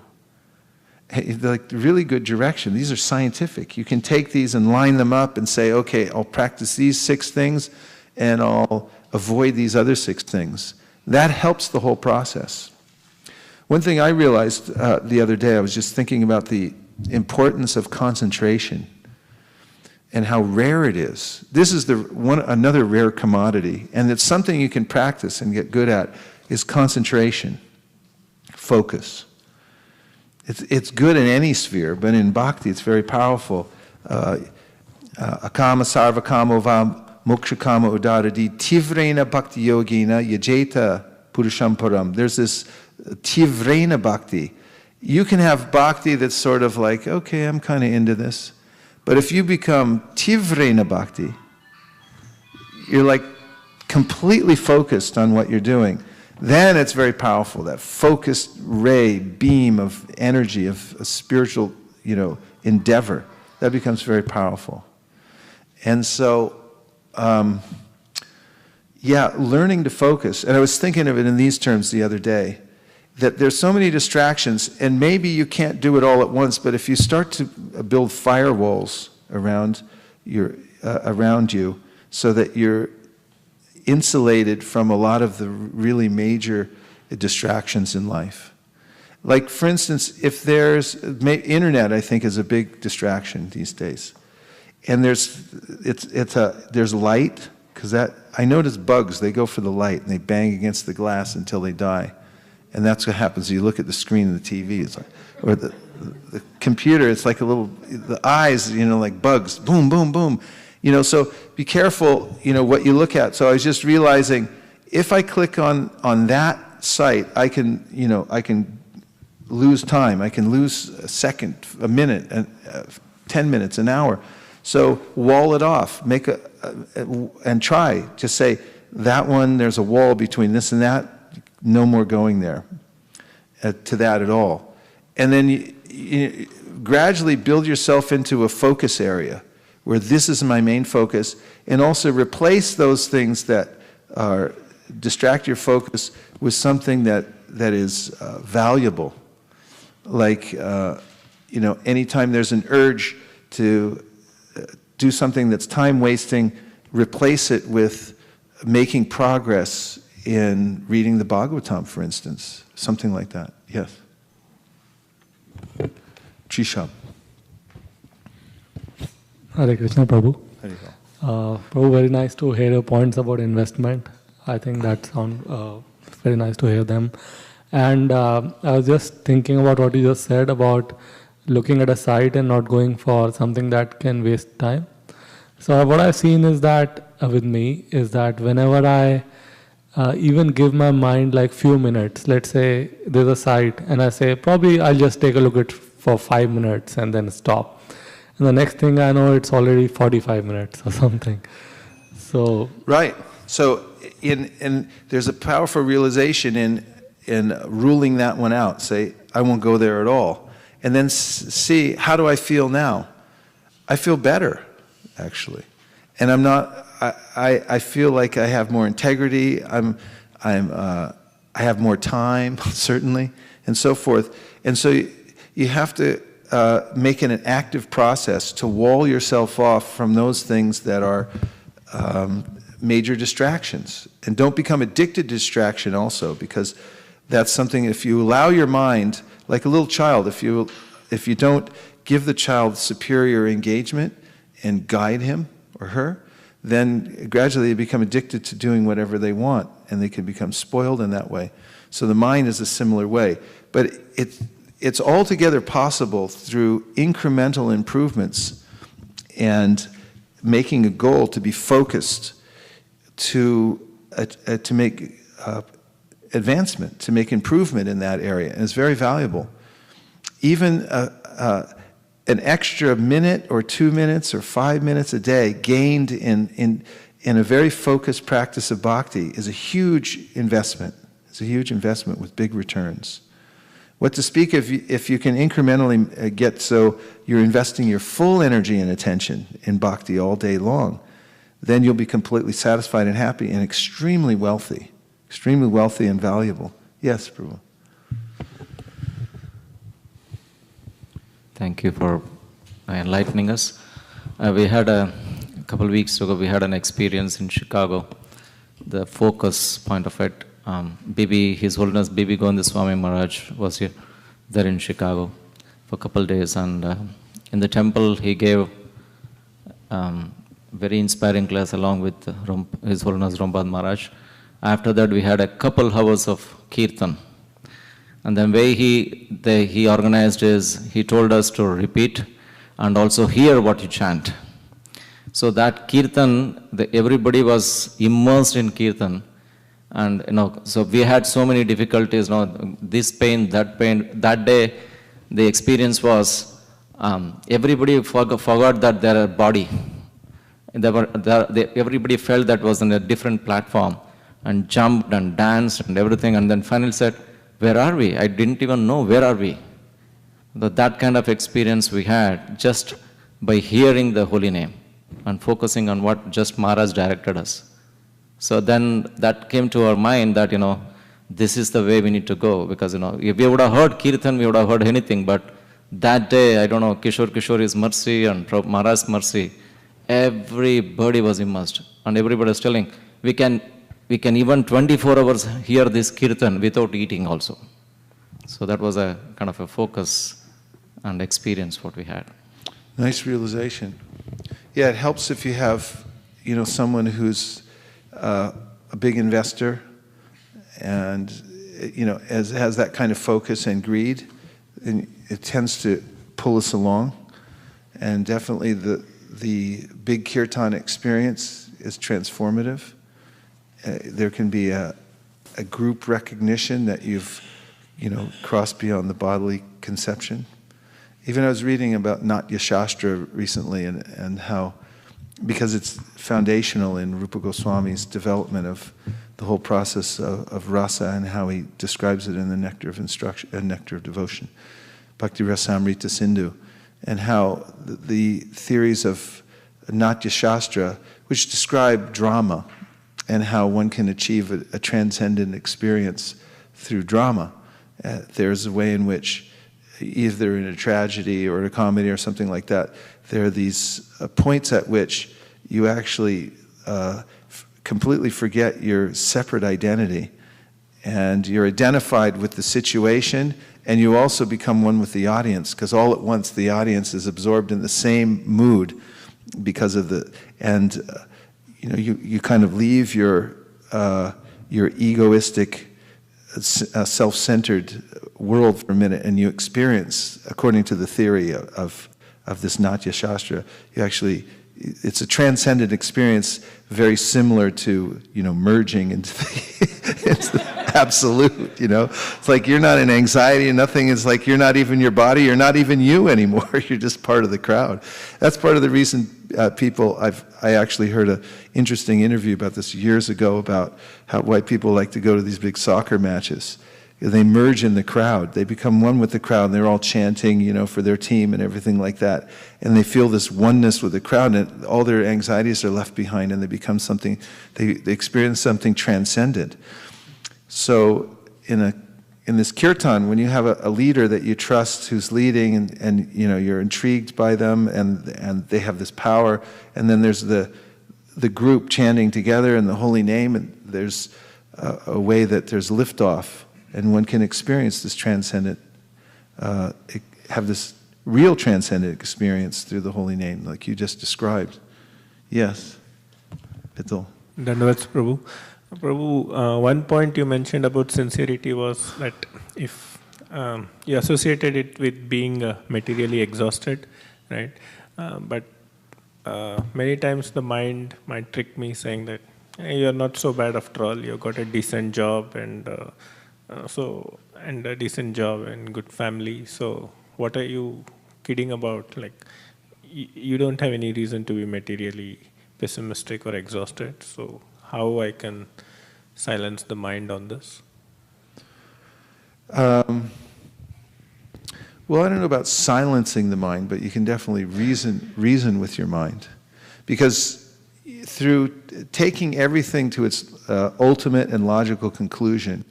Like really good direction. These are scientific. You can take these and line them up and say, okay, I'll practice these 6 things and I'll avoid these other 6 things. That helps the whole process. One thing I realized the other day, I was just thinking about the importance of concentration and how rare it is. This is another rare commodity, and it's something you can practice and get good at. is concentration, focus. It's good in any sphere, but in bhakti it's very powerful. Akama sarvakamo va mokshakama udaradi tivrena bhakti yogina yajeta purusham param. There's this tivrena bhakti. You can have bhakti that's sort of like, okay, I'm kind of into this. But if you become tivrena bhakti, you're like completely focused on what you're doing, then it's very powerful. That focused ray, beam of energy, of a spiritual, endeavor, that becomes very powerful. And so, learning to focus. And I was thinking of it in these terms the other day, that there's so many distractions, and maybe you can't do it all at once, but if you start to build firewalls around you so that you're insulated from a lot of the really major distractions in life. Like, for instance, if there's internet, I think, is a big distraction these days, and there's light, because I notice bugs, they go for the light and they bang against the glass until they die, and that's what happens. You look at the screen of the TV, it's like, or the computer, it's like the eyes, like bugs, boom, boom, boom. So be careful, what you look at. So I was just realizing, if I click on that site, I can lose time. I can lose a second, a minute, 10 minutes, an hour. So wall it off. And try. Just say, that one, there's a wall between this and that. No more going there to that at all. And then you gradually build yourself into a focus area, where this is my main focus, and also replace those things that distract your focus with something that is valuable. Like, anytime there's an urge to do something that's time-wasting, replace it with making progress in reading the Bhagavatam, for instance. Something like that. Yes? Trisham. Hare Krishna, Prabhu. Hare Prabhu, very nice to hear your points about investment. I think that sounds very nice to hear them. And I was just thinking about what you just said about looking at a site and not going for something that can waste time. So what I've seen is that, with me, is that whenever I even give my mind like few minutes, let's say there's a site and I say, probably I'll just take a look at for 5 minutes and then stop. And the next thing I know, it's already 45 minutes or something. So right. So there's a powerful realization in ruling that one out. Say, I won't go there at all. And then see, how do I feel now? I feel better, actually. And I'm not, I feel like I have more integrity, I have more time, certainly, and so forth. And so you have to make it an active process to wall yourself off from those things that are major distractions. And don't become addicted to distraction also, because that's something, if you allow your mind, like a little child, if you don't give the child superior engagement and guide him or her, then gradually they become addicted to doing whatever they want, and they can become spoiled in that way. So the mind is a similar way. But it's altogether possible through incremental improvements and making a goal to be focused, to make advancement, to make improvement in that area. And it's very valuable. Even an extra minute or 2 minutes or 5 minutes a day gained in a very focused practice of bhakti is a huge investment. It's a huge investment with big returns. What to speak of if you can incrementally get so you're investing your full energy and attention in bhakti all day long, then you'll be completely satisfied and happy and extremely wealthy and valuable. Yes, Prabhu. Thank you for enlightening us. We had a couple of weeks ago, we had an experience in Chicago. The focus point of it, His Holiness Bibi Gondaswami Maharaj was here, there in Chicago for a couple of days. And in the temple, he gave very inspiring class along with His Holiness Rampad Maharaj. After that, we had a couple hours of kirtan. And the way he organized is, he told us to repeat and also hear what you chant. So that kirtan, everybody was immersed in kirtan. And, so we had so many difficulties, this pain. That day, the experience was, everybody forgot that they're a body. Everybody felt that was on a different platform and jumped and danced and everything, and then finally said, where are we? I didn't even know, where are we? That kind of experience we had just by hearing the holy name and focusing on what just Maharaj directed us. So then that came to our mind that, this is the way we need to go, because, if we would have heard kirtan, we would have heard anything, but that day, I don't know, Kishori's mercy and Maharaj's mercy, everybody was immersed, and everybody was telling, we can even 24 hours hear this kirtan without eating also. So that was a kind of a focus and experience what we had. Nice realization. Yeah, it helps if you have, someone who's a big investor and, has that kind of focus and greed, and it tends to pull us along. And definitely the big kirtan experience is transformative. There can be a group recognition that you've, crossed beyond the bodily conception. Even I was reading about Natya Shastra recently and how, because it's foundational in Rupa Goswami's development of the whole process of rasa and how he describes it in the Nectar of Instruction and Nectar of Devotion, Bhakti Rasamrita Sindhu, and how the theories of Natya Shastra, which describe drama, and how one can achieve a transcendent experience through drama. There's a way in which, either in a tragedy or a comedy or something like that, there are these points at which you actually completely forget your separate identity, and you're identified with the situation, and you also become one with the audience, because all at once the audience is absorbed in the same mood because of you kind of leave your egoistic, self-centered world for a minute, and you experience, according to the theory of this Natya Shastra, it's a transcendent experience, very similar to merging into the absolute. It's like you're not in anxiety, and nothing is like you're not even your body, you're not even you anymore. You're just part of the crowd. That's part of the reason I actually heard an interesting interview about this years ago about why people like to go to these big soccer matches. They merge in the crowd. They become one with the crowd, and they're all chanting, for their team and everything like that. And they feel this oneness with the crowd, and all their anxieties are left behind, and they become something, they experience something transcendent. So in this kirtan, when you have a leader that you trust who's leading, and you're intrigued by them, and they have this power, and then there's the group chanting together in the holy name, and there's a way that there's liftoff, and one can experience this transcendent, have this real transcendent experience through the holy name, like you just described. Yes, Pitul. Dandavats Prabhu. Prabhu, one point you mentioned about sincerity was that if you associated it with being materially exhausted, right? But many times the mind might trick me saying that hey, you're not so bad after all, you've got a decent job and a decent job and good family, so what are you kidding about? Like, you don't have any reason to be materially pessimistic or exhausted, so how I can silence the mind on this? Well, I don't know about silencing the mind, but you can definitely reason with your mind. Because through taking everything to its ultimate and logical conclusion,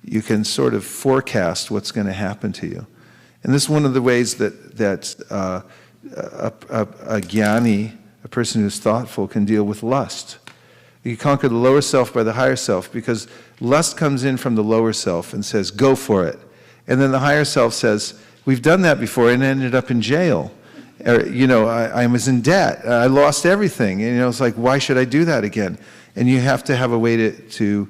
you can sort of forecast what's going to happen to you. And this is one of the ways that a jnani, a person who's thoughtful, can deal with lust. You conquer the lower self by the higher self, because lust comes in from the lower self and says, go for it. And then the higher self says, we've done that before and ended up in jail. Or, I was in debt. I lost everything. And, it's like, why should I do that again? And you have to have a way to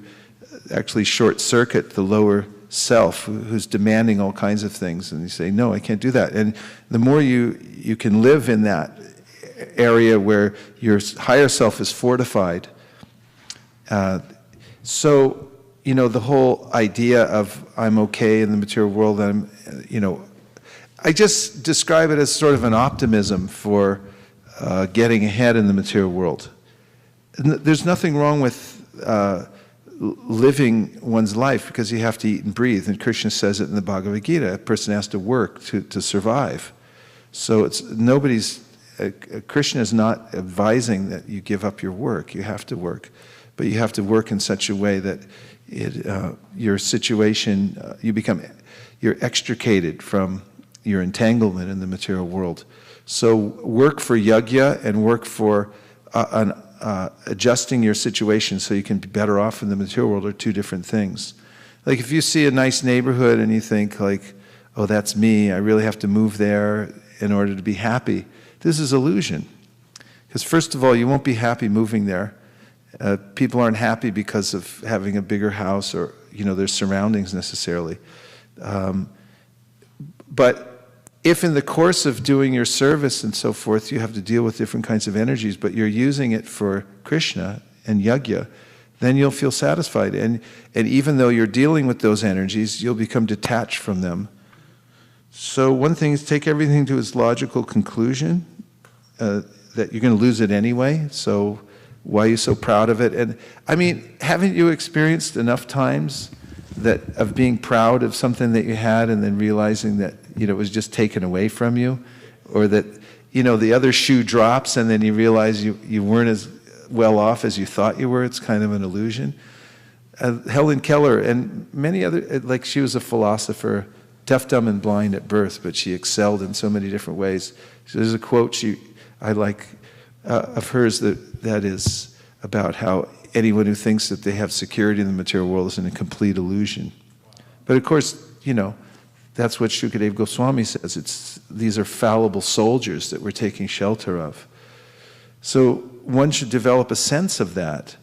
actually short circuit the lower self who's demanding all kinds of things, and you say, no, I can't do that. And the more you can live in that area where your higher self is fortified, so, you know, the whole idea of I'm okay in the material world, I just describe it as sort of an optimism for getting ahead in the material world. There's nothing wrong with living one's life, because you have to eat and breathe, and Krishna says it in the Bhagavad Gita. A person has to work to survive. So it's Krishna is not advising that you give up your work. You have to work, but you have to work in such a way that your situation, you're extricated from your entanglement in the material world. So work for yajna and work for adjusting your situation so you can be better off in the material world are two different things. Like if you see a nice neighborhood and you think like, oh, that's me, I really have to move there in order to be happy. This is illusion. Because first of all, you won't be happy moving there. People aren't happy because of having a bigger house or, you know, their surroundings necessarily. But if in the course of doing your service and so forth, you have to deal with different kinds of energies, but you're using it for Krishna and yajna, then you'll feel satisfied. And even though you're dealing with those energies, you'll become detached from them. So one thing is take everything to its logical conclusion, that you're going to lose it anyway, so why are you so proud of it? And I mean, haven't you experienced enough times that of being proud of something that you had and then realizing that, you know, it was just taken away from you? Or that, you know, the other shoe drops and then you realize you weren't as well off as you thought you were. It's kind of an illusion. Helen Keller and many other, like she was a philosopher, deaf, dumb, and blind at birth, but she excelled in so many different ways. So there's a quote I like of hers that is about how anyone who thinks that they have security in the material world is in a complete illusion. But of course, you know, that's what Shukadeva Goswami says. These are fallible soldiers that we're taking shelter of. So one should develop a sense of that,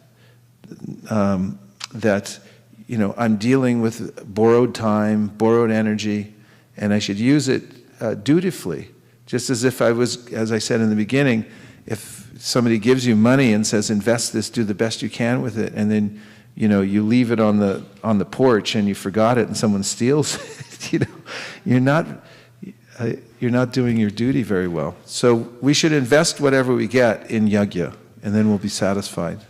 that, you know, I'm dealing with borrowed time, borrowed energy, and I should use it dutifully. Just as if I was, as I said in the beginning, if somebody gives you money and says, invest this, do the best you can with it, and then, you know, you leave it on the porch and you forgot it and someone steals it, you know, you're not doing your duty very well. So we should invest whatever we get in yajna, and then we'll be satisfied.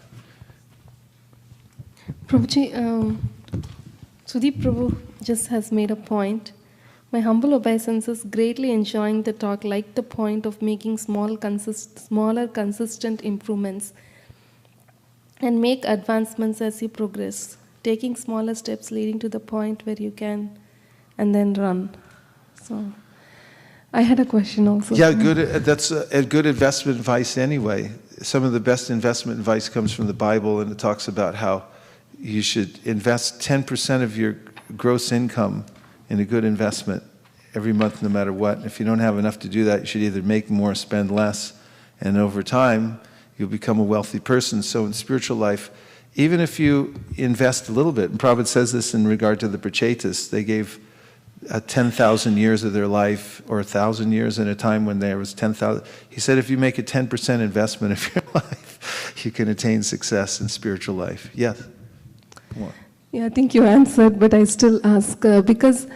Prabhuji, Sudeep Prabhu just has made a point. My humble obeisances, greatly enjoying the talk, like the point of making smaller, consistent improvements and make advancements as you progress, taking smaller steps leading to the point where you can, and then run. So, I had a question also. Yeah, that's a good investment advice anyway. Some of the best investment advice comes from the Bible, and it talks about how you should invest 10% of your gross income in a good investment every month, no matter what. If you don't have enough to do that, you should either make more, spend less, and over time, you'll become a wealthy person. So in spiritual life, even if you invest a little bit, and Prabhupada says this in regard to the Prachetas, they gave 10,000 years of their life, or 1,000 years in a time when there was 10,000. He said if you make a 10% investment of your life, you can attain success in spiritual life. Yes? What? Yeah, I think you answered, but I still ask, because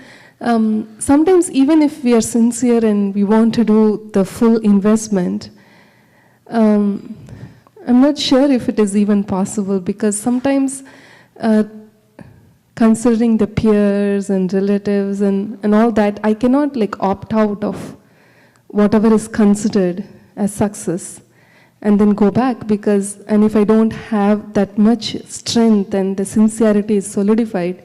sometimes even if we are sincere and we want to do the full investment, I'm not sure if it is even possible, because sometimes considering the peers and relatives and all that, I cannot like opt out of whatever is considered as success and then go back, because, and if I don't have that much strength and the sincerity is solidified,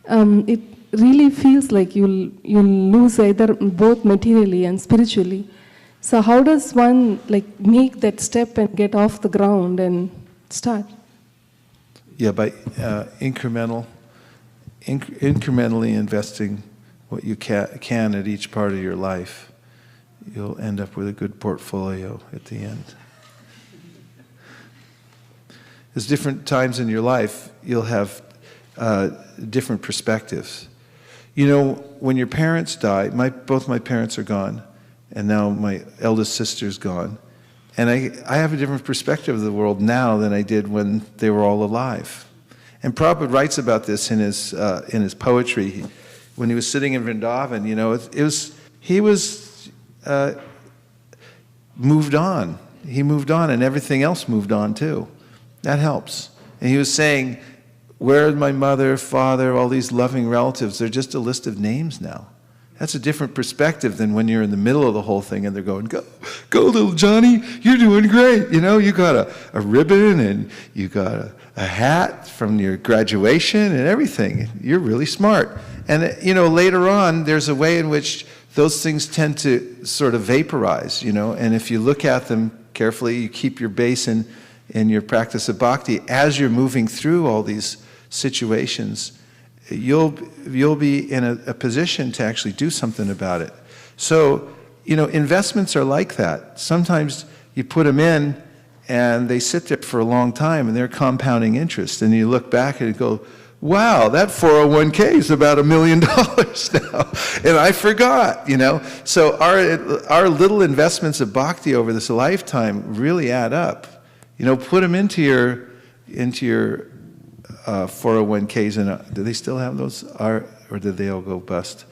it really feels like you'll lose either both materially and spiritually. So how does one like make that step and get off the ground and start? Yeah, by incrementally investing what you can at each part of your life, you'll end up with a good portfolio at the end. There's different times in your life, you'll have different perspectives. You know, when your parents die, both my parents are gone, and now my eldest sister's gone. And I have a different perspective of the world now than I did when they were all alive. And Prabhupada writes about this in his poetry. When he was sitting in Vrindavan, you know, he was moved on. He moved on, and everything else moved on too. That helps. And he was saying, where is my mother, father, all these loving relatives? They're just a list of names now. That's a different perspective than when you're in the middle of the whole thing and they're going, go little Johnny, you're doing great. You know, you got a ribbon and you got a hat from your graduation and everything. You're really smart. And, you know, later on, there's a way in which those things tend to sort of vaporize, you know, and if you look at them carefully, you keep your base in your practice of bhakti, as you're moving through all these situations, you'll be in a position to actually do something about it. So, you know, investments are like that. Sometimes you put them in and they sit there for a long time and they're compounding interest. And you look back and you go, wow, that 401k is about $1 million now. And I forgot, you know. So our little investments of bhakti over this lifetime really add up. You know, put them into your 401ks, and do they still have those, or did they all go bust?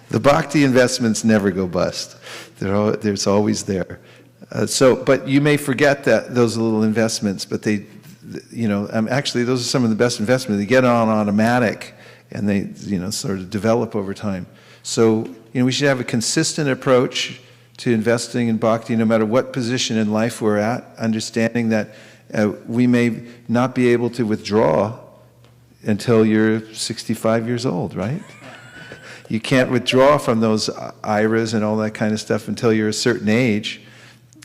The bhakti investments never go bust. There's always there. But you may forget that those little investments, but they, you know, actually those are some of the best investments. They get on automatic, and they, you know, sort of develop over time. So, you know, we should have a consistent approach to investing in bhakti, no matter what position in life we're at, understanding that we may not be able to withdraw until you're 65 years old, right? You can't withdraw from those IRAs and all that kind of stuff until you're a certain age.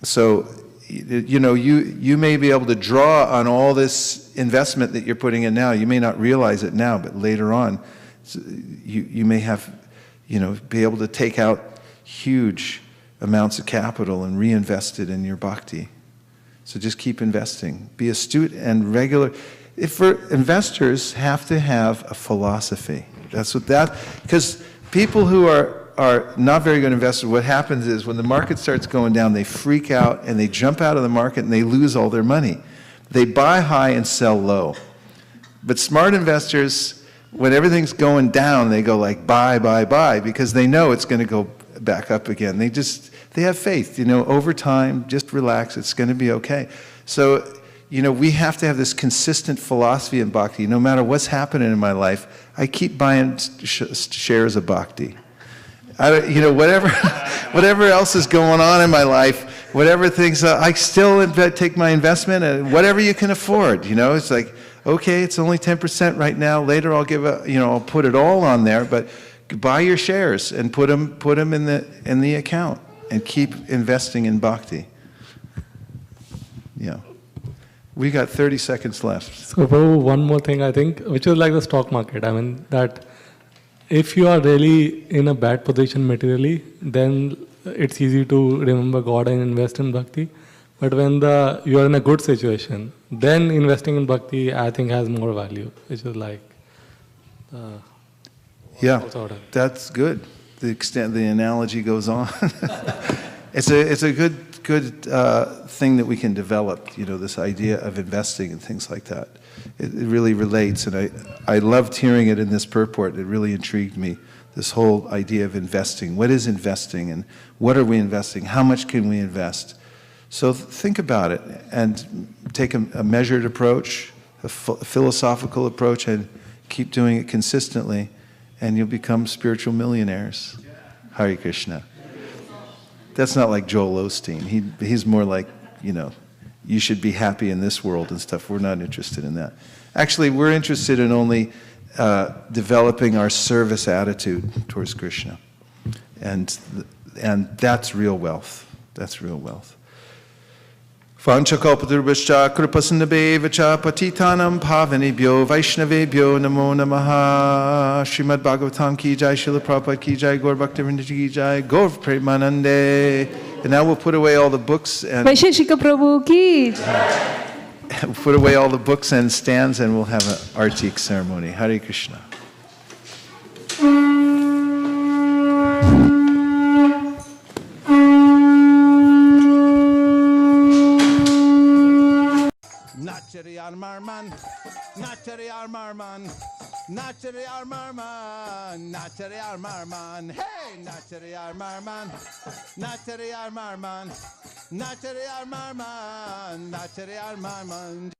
So, you know, you may be able to draw on all this investment that you're putting in now. You may not realize it now, but later on, you may have, you know, be able to take out huge amounts of capital and reinvest it in your bhakti. So just keep investing. Be astute and regular. Investors have to have a philosophy. Because people who are not very good investors, what happens is when the market starts going down, they freak out and they jump out of the market and they lose all their money. They buy high and sell low. But smart investors, when everything's going down, they go like buy, buy, buy, because they know it's going to go back up again. They have faith, you know, over time, just relax, it's going to be okay. So, you know, we have to have this consistent philosophy in bhakti. No matter what's happening in my life, I keep buying shares of bhakti. You know, whatever else is going on in my life, whatever things, I still take my investment and whatever you can afford, you know, it's like, okay, it's only 10% right now, later I'll I'll put it all on there, but buy your shares and put them in the account and keep investing in bhakti. Yeah. We got 30 seconds left. So Prabhu, one more thing I think, which is like the stock market. I mean, that if you are really in a bad position materially, then it's easy to remember God and invest in bhakti. But when you are in a good situation, then investing in bhakti, I think, has more value, which is like... yeah, that's good. The analogy goes on. It's a good thing that we can develop, you know, this idea of investing and things like that. It really relates, and I loved hearing it in this purport. It really intrigued me, this whole idea of investing. What is investing, and what are we investing? How much can we invest? So think about it, and take a measured approach, a philosophical approach, and keep doing it consistently, and you'll become spiritual millionaires. Hare Krishna. That's not like Joel Osteen. He's more like, you know, you should be happy in this world and stuff. We're not interested in that. Actually, we're interested in only developing our service attitude towards Krishna. And that's real wealth. That's real wealth. Vanchakalpadurvascha kripasindabevacha patitanam pavanebhyo vaishnavebhyo namo namaha. Srimad Bhagavatam ki jai, Srila Prabhupada ki jai, Gaur Bhaktivinoda ki jai, Gaur Premanande. And now we'll put away all the books and... Vaisesika Prabhu ki jai. put away all the books and stands, and we'll have an artik ceremony. Hare Krishna. Nachari Armarman, Nachari Armarman, Nachari Armarman, Nachari Armarman, hey, Nachari Armarman, Nachari Armarman, Nachari Armarman, Nachari Armarman.